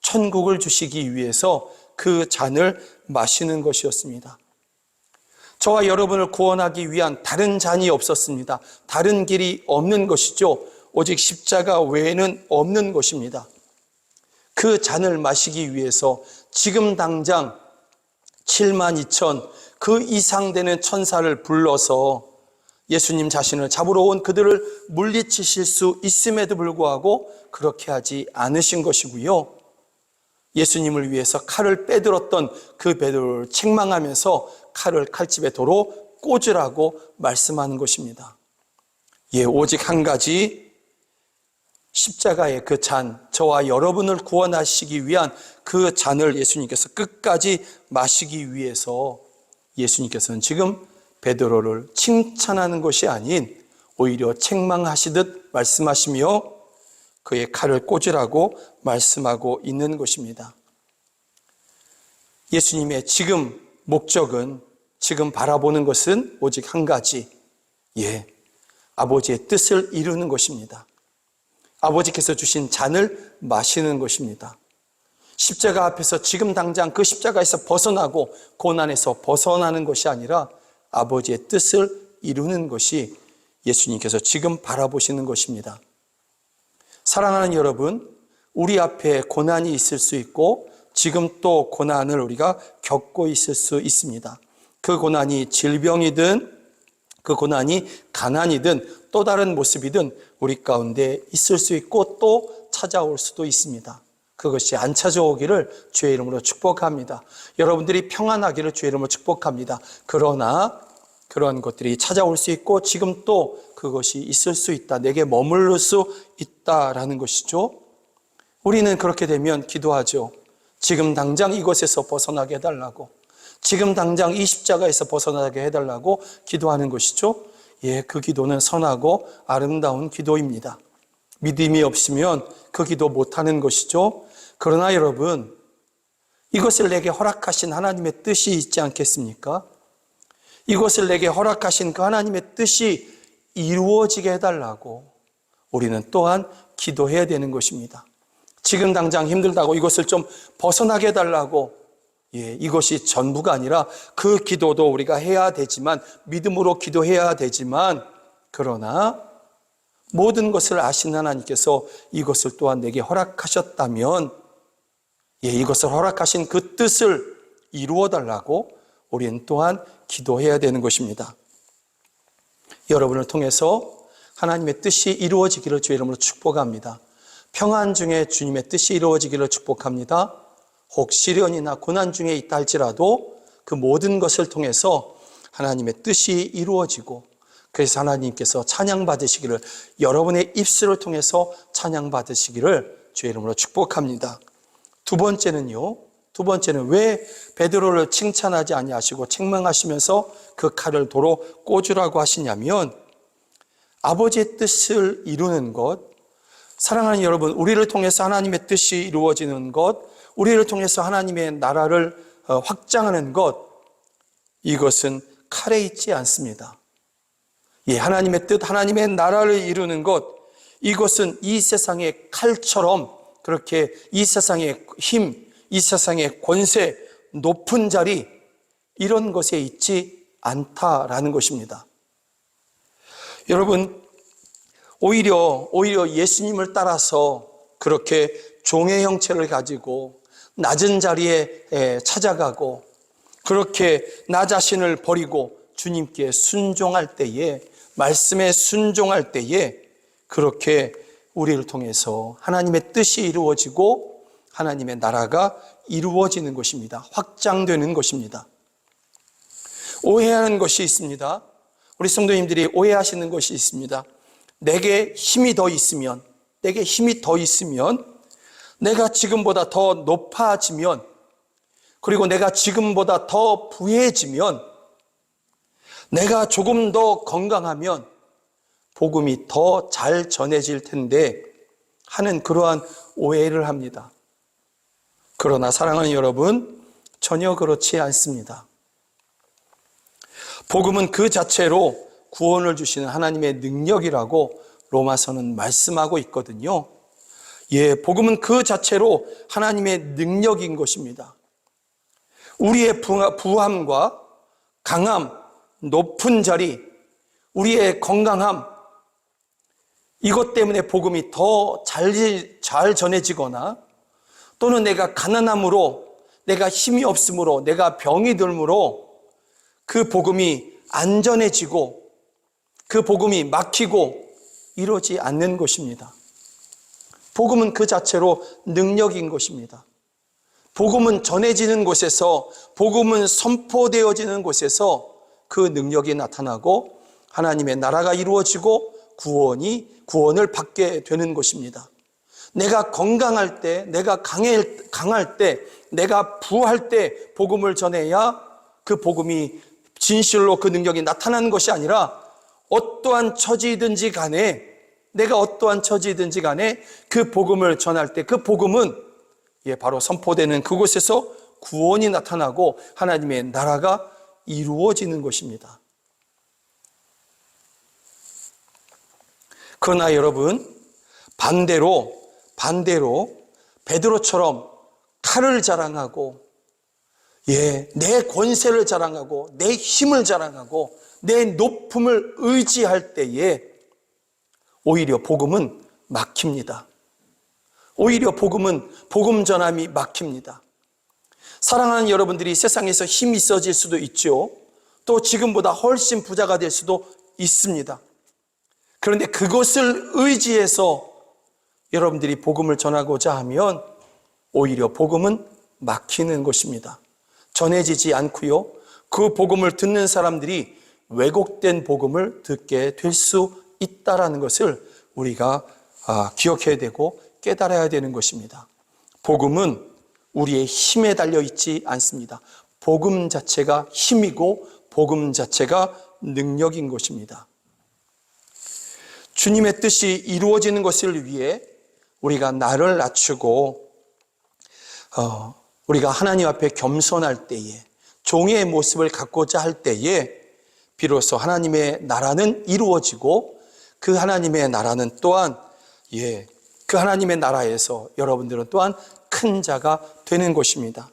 천국을 주시기 위해서 그 잔을 마시는 것이었습니다. 저와 여러분을 구원하기 위한 다른 잔이 없었습니다. 다른 길이 없는 것이죠. 오직 십자가 외에는 없는 것입니다. 그 잔을 마시기 위해서 지금 당장 72,000 그 이상 되는 천사를 불러서 예수님 자신을 잡으러 온 그들을 물리치실 수 있음에도 불구하고 그렇게 하지 않으신 것이고요. 예수님을 위해서 칼을 빼들었던 그 베드로를 책망하면서 칼을 칼집에 도로 꽂으라고 말씀하는 것입니다. 오직 한 가지 십자가의 그 잔, 저와 여러분을 구원하시기 위한 그 잔을 예수님께서 끝까지 마시기 위해서 예수님께서는 지금 베드로를 칭찬하는 것이 아닌 오히려 책망하시듯 말씀하시며 그의 칼을 꽂으라고 말씀하고 있는 것입니다. 예수님의 지금 목적은, 지금 바라보는 것은 오직 한 가지, 아버지의 뜻을 이루는 것입니다. 아버지께서 주신 잔을 마시는 것입니다. 십자가 앞에서 지금 당장 그 십자가에서 벗어나고 고난에서 벗어나는 것이 아니라 아버지의 뜻을 이루는 것이 예수님께서 지금 바라보시는 것입니다. 사랑하는 여러분, 우리 앞에 고난이 있을 수 있고 지금 또 고난을 우리가 겪고 있을 수 있습니다. 그 고난이 질병이든 그 고난이 가난이든 또 다른 모습이든 우리 가운데 있을 수 있고 또 찾아올 수도 있습니다. 그것이 안 찾아오기를 주의 이름으로 축복합니다. 여러분들이 평안하기를 주의 이름으로 축복합니다. 그러나 그러한 것들이 찾아올 수 있고 지금 또 그것이 있을 수 있다. 내게 머무를 수 있다라는 것이죠. 우리는 그렇게 되면 기도하죠. 지금 당장 이것에서 벗어나게 해달라고, 지금 당장 이 십자가에서 벗어나게 해달라고 기도하는 것이죠. 그 기도는 선하고 아름다운 기도입니다. 믿음이 없으면 그 기도 못하는 것이죠. 그러나 여러분, 이것을 내게 허락하신 하나님의 뜻이 있지 않겠습니까? 이것을 내게 허락하신 그 하나님의 뜻이 이루어지게 해달라고 우리는 또한 기도해야 되는 것입니다. 지금 당장 힘들다고 이것을 좀 벗어나게 해달라고, 이것이 전부가 아니라 그 기도도 우리가 해야 되지만, 믿음으로 기도해야 되지만, 그러나 모든 것을 아신 하나님께서 이것을 또한 내게 허락하셨다면, 이것을 허락하신 그 뜻을 이루어 달라고 우리는 또한 기도해야 되는 것입니다. 여러분을 통해서 하나님의 뜻이 이루어지기를 주의 이름으로 축복합니다. 평안 중에 주님의 뜻이 이루어지기를 축복합니다. 혹 시련이나 고난 중에 있다 할지라도 그 모든 것을 통해서 하나님의 뜻이 이루어지고, 그래서 하나님께서 찬양받으시기를, 여러분의 입술을 통해서 찬양받으시기를 주의 이름으로 축복합니다. 두 번째는 왜 베드로를 칭찬하지 아니하시고 책망하시면서 그 칼을 도로 꽂으라고 하시냐면, 아버지의 뜻을 이루는 것, 사랑하는 여러분, 우리를 통해서 하나님의 뜻이 이루어지는 것, 우리를 통해서 하나님의 나라를 확장하는 것, 이것은 칼에 있지 않습니다. 하나님의 뜻, 하나님의 나라를 이루는 것, 이것은 이 세상의 칼처럼 그렇게 이 세상의 힘, 이 세상의 권세, 높은 자리, 이런 것에 있지 않다라는 것입니다. 여러분, 오히려 예수님을 따라서 그렇게 종의 형체를 가지고 낮은 자리에 찾아가고 그렇게 나 자신을 버리고 주님께 순종할 때에, 말씀에 순종할 때에 그렇게 우리를 통해서 하나님의 뜻이 이루어지고 하나님의 나라가 이루어지는 것입니다. 확장되는 것입니다. 오해하는 것이 있습니다. 우리 성도님들이 오해하시는 것이 있습니다. 내게 힘이 더 있으면, 내가 지금보다 더 높아지면, 그리고 내가 지금보다 더 부해지면, 내가 조금 더 건강하면 복음이 더 잘 전해질 텐데 하는 그러한 오해를 합니다. 그러나 사랑하는 여러분, 전혀 그렇지 않습니다. 복음은 그 자체로 구원을 주시는 하나님의 능력이라고 로마서는 말씀하고 있거든요. 복음은 그 자체로 하나님의 능력인 것입니다. 우리의 부함과 강함, 높은 자리, 우리의 건강함, 이것 때문에 복음이 더 잘 전해지거나, 또는 내가 가난함으로, 내가 힘이 없으므로, 내가 병이 들므로 그 복음이 안 전해지고 그 복음이 막히고 이러지 않는 것입니다. 복음은 그 자체로 능력인 것입니다. 복음은 전해지는 곳에서, 복음은 선포되어지는 곳에서 그 능력이 나타나고 하나님의 나라가 이루어지고 구원을 받게 되는 것입니다. 내가 건강할 때, 내가 강할 때, 내가 부할 때 복음을 전해야 그 복음이 진실로 그 능력이 나타나는 것이 아니라 어떠한 처지든지 간에, 내가 어떠한 처지든지 간에 그 복음을 전할 때 그 복음은 바로 선포되는 그곳에서 구원이 나타나고 하나님의 나라가 이루어지는 것입니다. 그러나 여러분, 반대로 베드로처럼 칼을 자랑하고 내 권세를 자랑하고 내 힘을 자랑하고 내 높음을 의지할 때에 오히려 복음은 막힙니다. 오히려 복음 전함이 막힙니다. 사랑하는 여러분들이 세상에서 힘이 있어질 수도 있죠. 또 지금보다 훨씬 부자가 될 수도 있습니다. 그런데 그것을 의지해서 여러분들이 복음을 전하고자 하면 오히려 복음은 막히는 것입니다. 전해지지 않고요. 그 복음을 듣는 사람들이 왜곡된 복음을 듣게 될 수 있다라는 것을 우리가 기억해야 되고 깨달아야 되는 것입니다. 복음은 우리의 힘에 달려 있지 않습니다. 복음 자체가 힘이고 복음 자체가 능력인 것입니다. 주님의 뜻이 이루어지는 것을 위해 우리가 나를 낮추고 우리가 하나님 앞에 겸손할 때에, 종의 모습을 갖고자 할 때에 비로소 하나님의 나라는 이루어지고 그 하나님의 나라는 또한 그 하나님의 나라에서 여러분들은 또한 큰 자가 되는 것입니다.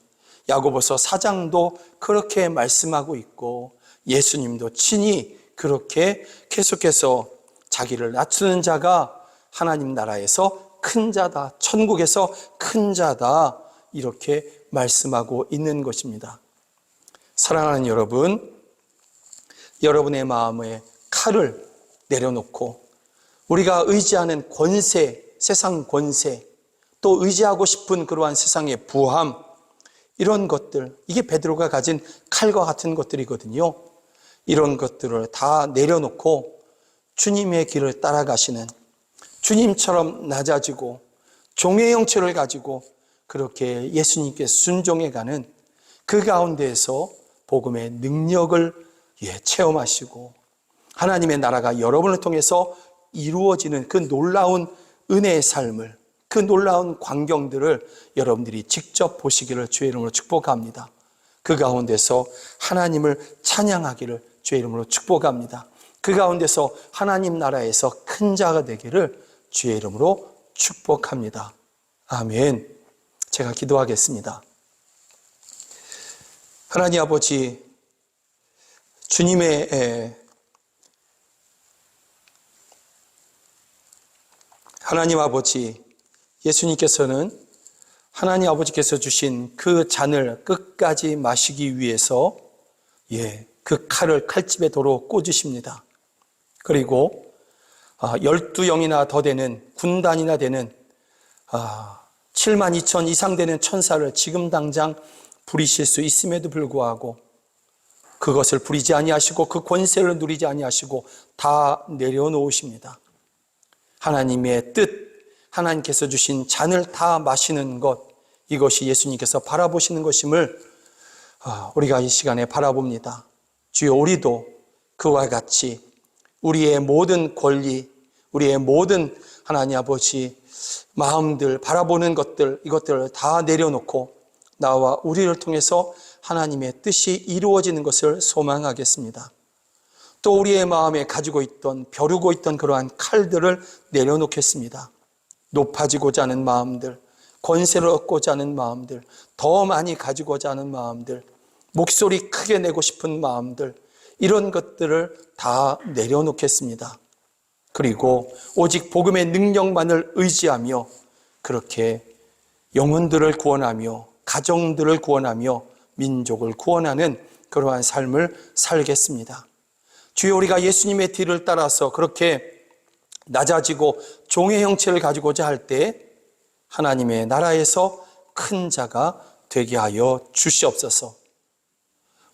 야고보서 4장도 그렇게 말씀하고 있고 예수님도 친히 그렇게 계속해서 자기를 낮추는 자가 하나님 나라에서 큰 자다, 천국에서 큰 자다, 이렇게 말씀하고 있는 것입니다. 사랑하는 여러분, 여러분의 마음에 칼을 내려놓고 우리가 의지하는 권세, 세상 권세, 또 의지하고 싶은 그러한 세상의 부함, 이런 것들, 이게 베드로가 가진 칼과 같은 것들이거든요. 이런 것들을 다 내려놓고 주님의 길을 따라가시는, 주님처럼 낮아지고 종의 형체를 가지고 그렇게 예수님께 순종해가는 그 가운데에서 복음의 능력을 체험하시고 하나님의 나라가 여러분을 통해서 이루어지는 그 놀라운 은혜의 삶을, 그 놀라운 광경들을 여러분들이 직접 보시기를 주의 이름으로 축복합니다. 그 가운데서 하나님을 찬양하기를 주의 이름으로 축복합니다. 그 가운데서 하나님 나라에서 큰 자가 되기를 주의 이름으로 축복합니다. 아멘. 제가 기도하겠습니다. 하나님 아버지, 주님의 하나님 아버지, 예수님께서는 하나님 아버지께서 주신 그 잔을 끝까지 마시기 위해서 그 칼을 칼집에 도로 꽂으십니다. 그리고 12영이나 더 되는, 군단이나 되는 7만 2천 이상 되는 천사를 지금 당장 부리실 수 있음에도 불구하고 그것을 부리지 아니하시고 그 권세를 누리지 아니하시고 다 내려놓으십니다. 하나님의 뜻, 하나님께서 주신 잔을 다 마시는 것, 이것이 예수님께서 바라보시는 것임을 우리가 이 시간에 바라봅니다. 주여, 우리도 그와 같이 우리의 모든 권리, 우리의 모든 하나님 아버지 마음들, 바라보는 것들, 이것들을 다 내려놓고 나와 우리를 통해서 하나님의 뜻이 이루어지는 것을 소망하겠습니다. 또 우리의 마음에 가지고 있던, 벼르고 있던 그러한 칼들을 내려놓겠습니다. 높아지고자 하는 마음들, 권세를 얻고자 하는 마음들, 더 많이 가지고자 하는 마음들, 목소리 크게 내고 싶은 마음들, 이런 것들을 다 내려놓겠습니다. 그리고 오직 복음의 능력만을 의지하며 그렇게 영혼들을 구원하며 가정들을 구원하며 민족을 구원하는 그러한 삶을 살겠습니다. 주여, 우리가 예수님의 뒤를 따라서 그렇게 낮아지고 종의 형체를 가지고자 할 때 하나님의 나라에서 큰 자가 되게 하여 주시옵소서.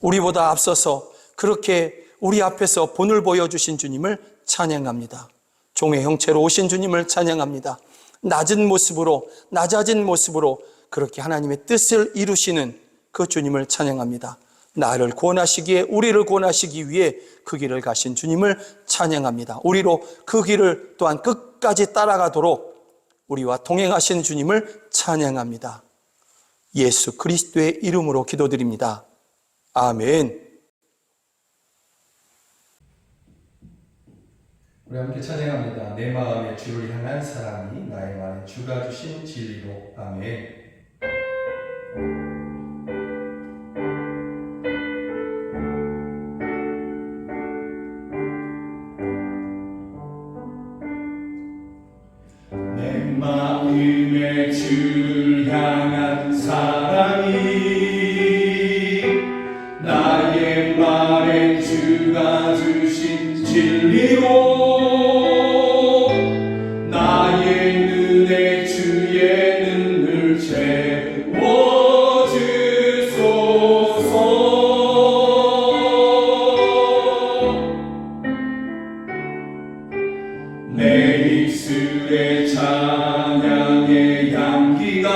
우리보다 앞서서 그렇게 우리 앞에서 본을 보여주신 주님을 찬양합니다. 종의 형체로 오신 주님을 찬양합니다. 낮은 모습으로, 낮아진 모습으로 그렇게 하나님의 뜻을 이루시는 그 주님을 찬양합니다. 나를 구원하시기에, 우리를 구원하시기 위해 그 길을 가신 주님을 찬양합니다. 우리로 그 길을 또한 끝까지 따라가도록 우리와 동행하신 주님을 찬양합니다. 예수 그리스도의 이름으로 기도드립니다. 아멘. 우리 함께 찬양합니다. 내 마음에 주를 향한 사랑이 나의 말에 주가 주신 진리로. 아멘. 내 마음에 주를 향한 사랑이 나의 말에 주가 주신 진리로. 나의 눈에 주의 눈을 채워주소서. 내 입술에 찬양의 향기가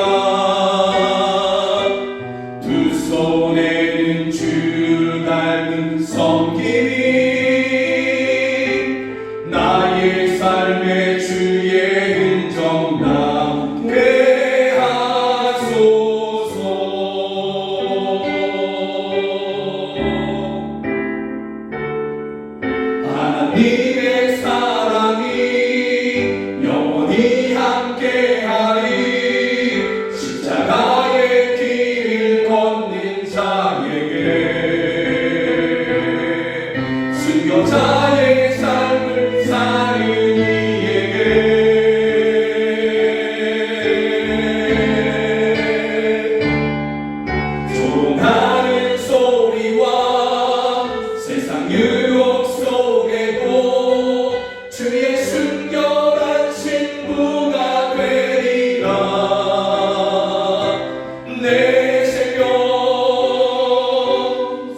두 손에는 주를 닮은 섬김이 나의 삶에 주의 흔적 남게 하소서. 하나님의 사랑이 영원히 함께하리. 십자가의 길을 걷는 자에게, 순교자의 삶을 사는 이에게, 조롱하는 소리와 세상 유혹 속에도 주의 순결한 신부가 되리라. 내 생명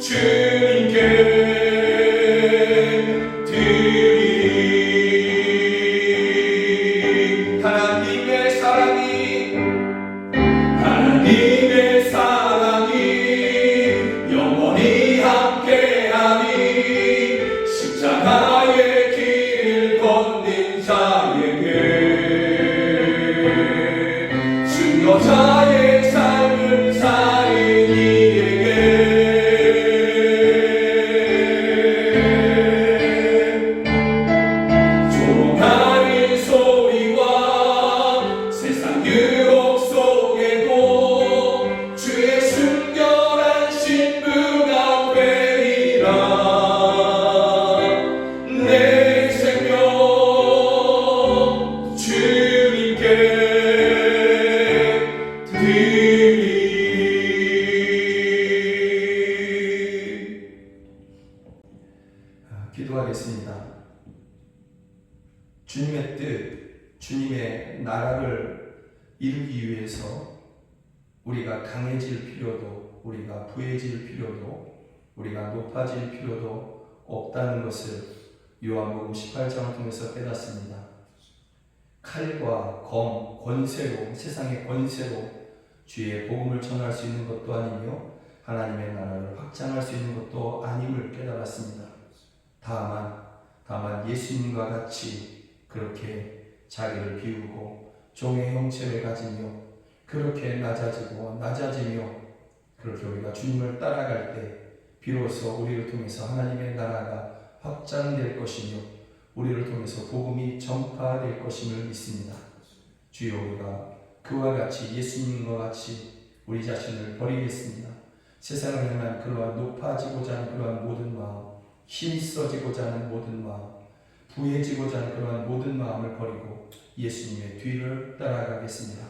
주님께 드리리. 하나님의 사랑이 영원히 함께하니 십자가의 길을 걷는 자에게, 순교자의 삶을 사는 이에게, 조롱하는 소리와 세상 유혹 속에도 주의 순결한 신부가 되리라. 내 생명 주님께 드리리. 기도하겠습니다. 주님의 뜻, 주님의 나라를 이루기 위해서 우리가 강해질 필요도, 우리가 부해질 필요도, 우리가 높아질 필요도 없다는 것을 요한복음 18장을 통해서 깨닫습니다. 칼과 검, 권세로, 세상의 권세로 주의 복음을 전할 수 있는 것도 아니며 하나님의 나라를 확장할 수 있는 것도 아님을 깨달았습니다. 다만 예수님과 같이 그렇게 자기를 비우고 종의 형체를 가지며 그렇게 낮아지며 그렇게 우리가 주님을 따라갈 때 비로소 우리를 통해서 하나님의 나라가 확장될 것이며 우리를 통해서 복음이 전파될 것임을 믿습니다. 주여, 우리가 그와 같이, 예수님과 같이 우리 자신을 버리겠습니다. 세상을 향한 그러한 높아지고자 하는 그러한 모든 마음, 힘이 써지고자 하는 모든 마음, 부해지고자 하는 그러한 모든 마음을 버리고 예수님의 뒤를 따라가겠습니다.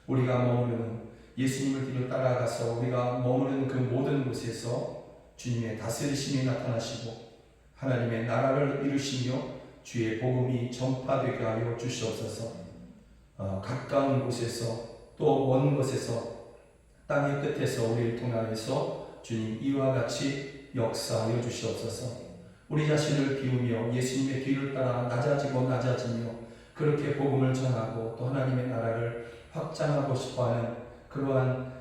우리가 머무르는, 예수님을 뒤로 따라가서 우리가 머무르는 그 모든 곳에서 주님의 다스리심이 나타나시고 하나님의 나라를 이루시며 주의 복음이 전파되게 하여 주시옵소서. 가까운 곳에서 또 먼 곳에서 땅의 끝에서 우리를 통하여서 주님 이와 같이 역사하여 주시옵소서. 우리 자신을 비우며 예수님의 뒤를 따라 낮아지며 그렇게 복음을 전하고 또 하나님의 나라를 확장하고 싶어하는 그러한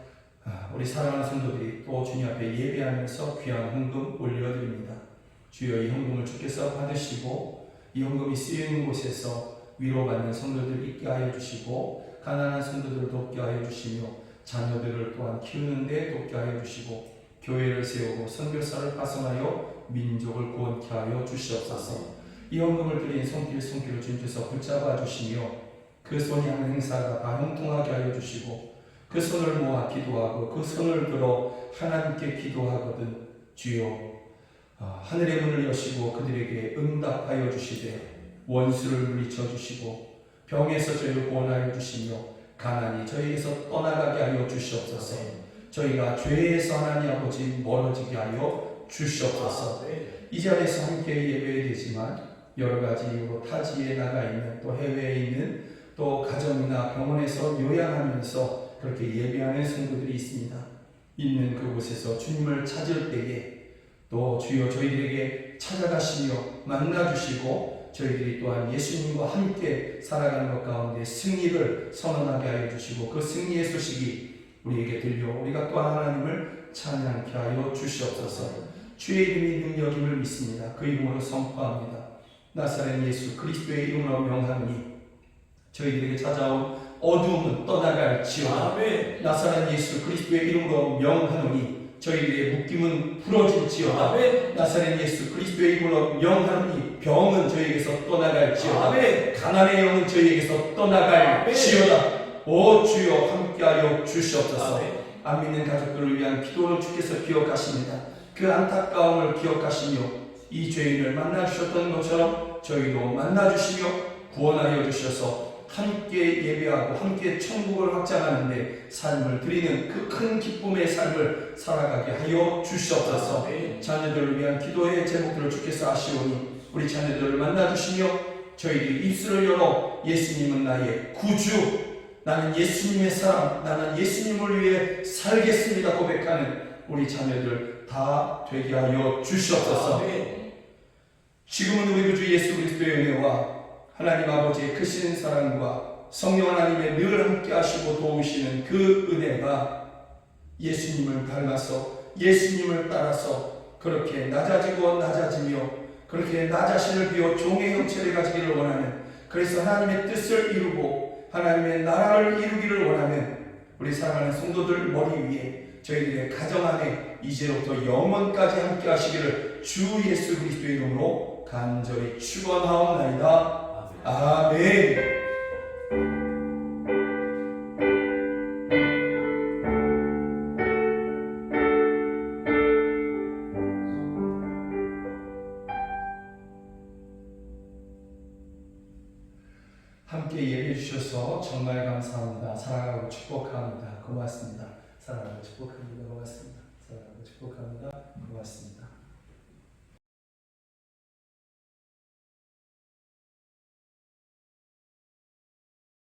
우리 사랑하는 성도들이 또 주님 앞에 예배하면서 귀한 헌금 올려드립니다. 주여 이 헌금을 주께서 받으시고 이 헌금이 쓰이는 곳에서 위로받는 성도들 있게 하여 주시고 가난한 성도들을 돕게 하여 주시며 자녀들을 또한 키우는 데 돕게 하여 주시고 교회를 세우고 선교사를 파송하여 민족을 구원케 하여 주시옵소서. 이 헌금을 드린 손길을 주님께서 붙잡아 주시며 그 손이 하는 행사가 다 형통하게 하여 주시고 그 손을 모아 기도하고 그 손을 들어 하나님께 기도하거든 주여 하늘의 문을 여시고 그들에게 응답하여 주시되 원수를 물리쳐 주시고 병에서 저희를 구원하여 주시며 가난이 저희에게서 떠나가게 하여 주시옵소서. 저희가 죄에서 하나님 아버지 멀어지게 하여 주시옵소서. 이 자리에서 함께 예배해야 되지만 여러 가지 이유로 타지에 나가 있는 또 해외에 있는 또 가정이나 병원에서 요양하면서 그렇게 예배하는 성도들이 있습니다. 있는 그곳에서 주님을 찾을 때에 또 주여 저희들에게 찾아가시며 만나주시고 저희들이 또한 예수님과 함께 살아가는 것 가운데 승리를 선언하게 하여 주시고 그 승리의 소식이 우리에게 들려 우리가 또한 하나님을 찬양케 하여 주시옵소서. 주의 이름이 능력임을 믿습니다. 그 이름으로 선포합니다. 나사렛 예수 그리스도의 이름으로 명하노니 저희들에게 찾아온 어두움은 떠나갈지어다. 아멘. 나사렛 예수 그리스도의 이름으로 명하노니 저희들의 묶임은 풀어질지어다. 아멘. 나사렛 예수 그리스도의 이름으로 명하노니 병은 저희에게서 떠나갈지어다. 아멘. 가난의 영은 저희에게서 떠나갈지어다. 오 주여 함께하여 주시옵소서. 아멘. 안 믿는 가족들을 위한 기도를 주께서 기억하십니다. 그 안타까움을 기억하시며 이 죄인을 만나주셨던 것처럼 저희도 만나주시며 구원하여 주셔서 함께 예배하고 함께 천국을 확장하는데 삶을 드리는 그 큰 기쁨의 삶을 살아가게 하여 주시옵소서. 자녀들을 위한 기도의 제목들을 주께서 아시오니 우리 자녀들을 만나주시며 저희들이 입술을 열어 예수님은 나의 구주, 나는 예수님의 사람, 나는 예수님을 위해 살겠습니다 고백하는 우리 자녀들 다 되게 하여 주시옵소서. 지금은 우리 구주 예수 그리스도의 은혜와 하나님 아버지의 크신 사랑과 성령 하나님의 늘 함께 하시고 도우시는 그 은혜가 예수님을 닮아서 예수님을 따라서 그렇게 낮아지고 낮아지며 그렇게 나 자신을 비워 종의 형체를 가지기를 원하는, 그래서 하나님의 뜻을 이루고 하나님의 나라를 이루기를 원하는 우리 사랑하는 성도들 머리 위에 저희들의 가정 안에 이제부터 영원까지 함께 하시기를 주 예수 그리스도의 이름으로 간절히 축원하옵나이다. 아멘. 함께 예배해 주셔서 정말 감사합니다. 사랑하고 축복합니다. 고맙습니다. 사랑하고 축복합니다. 고맙습니다. 사랑하고 축복합니다. 고맙습니다.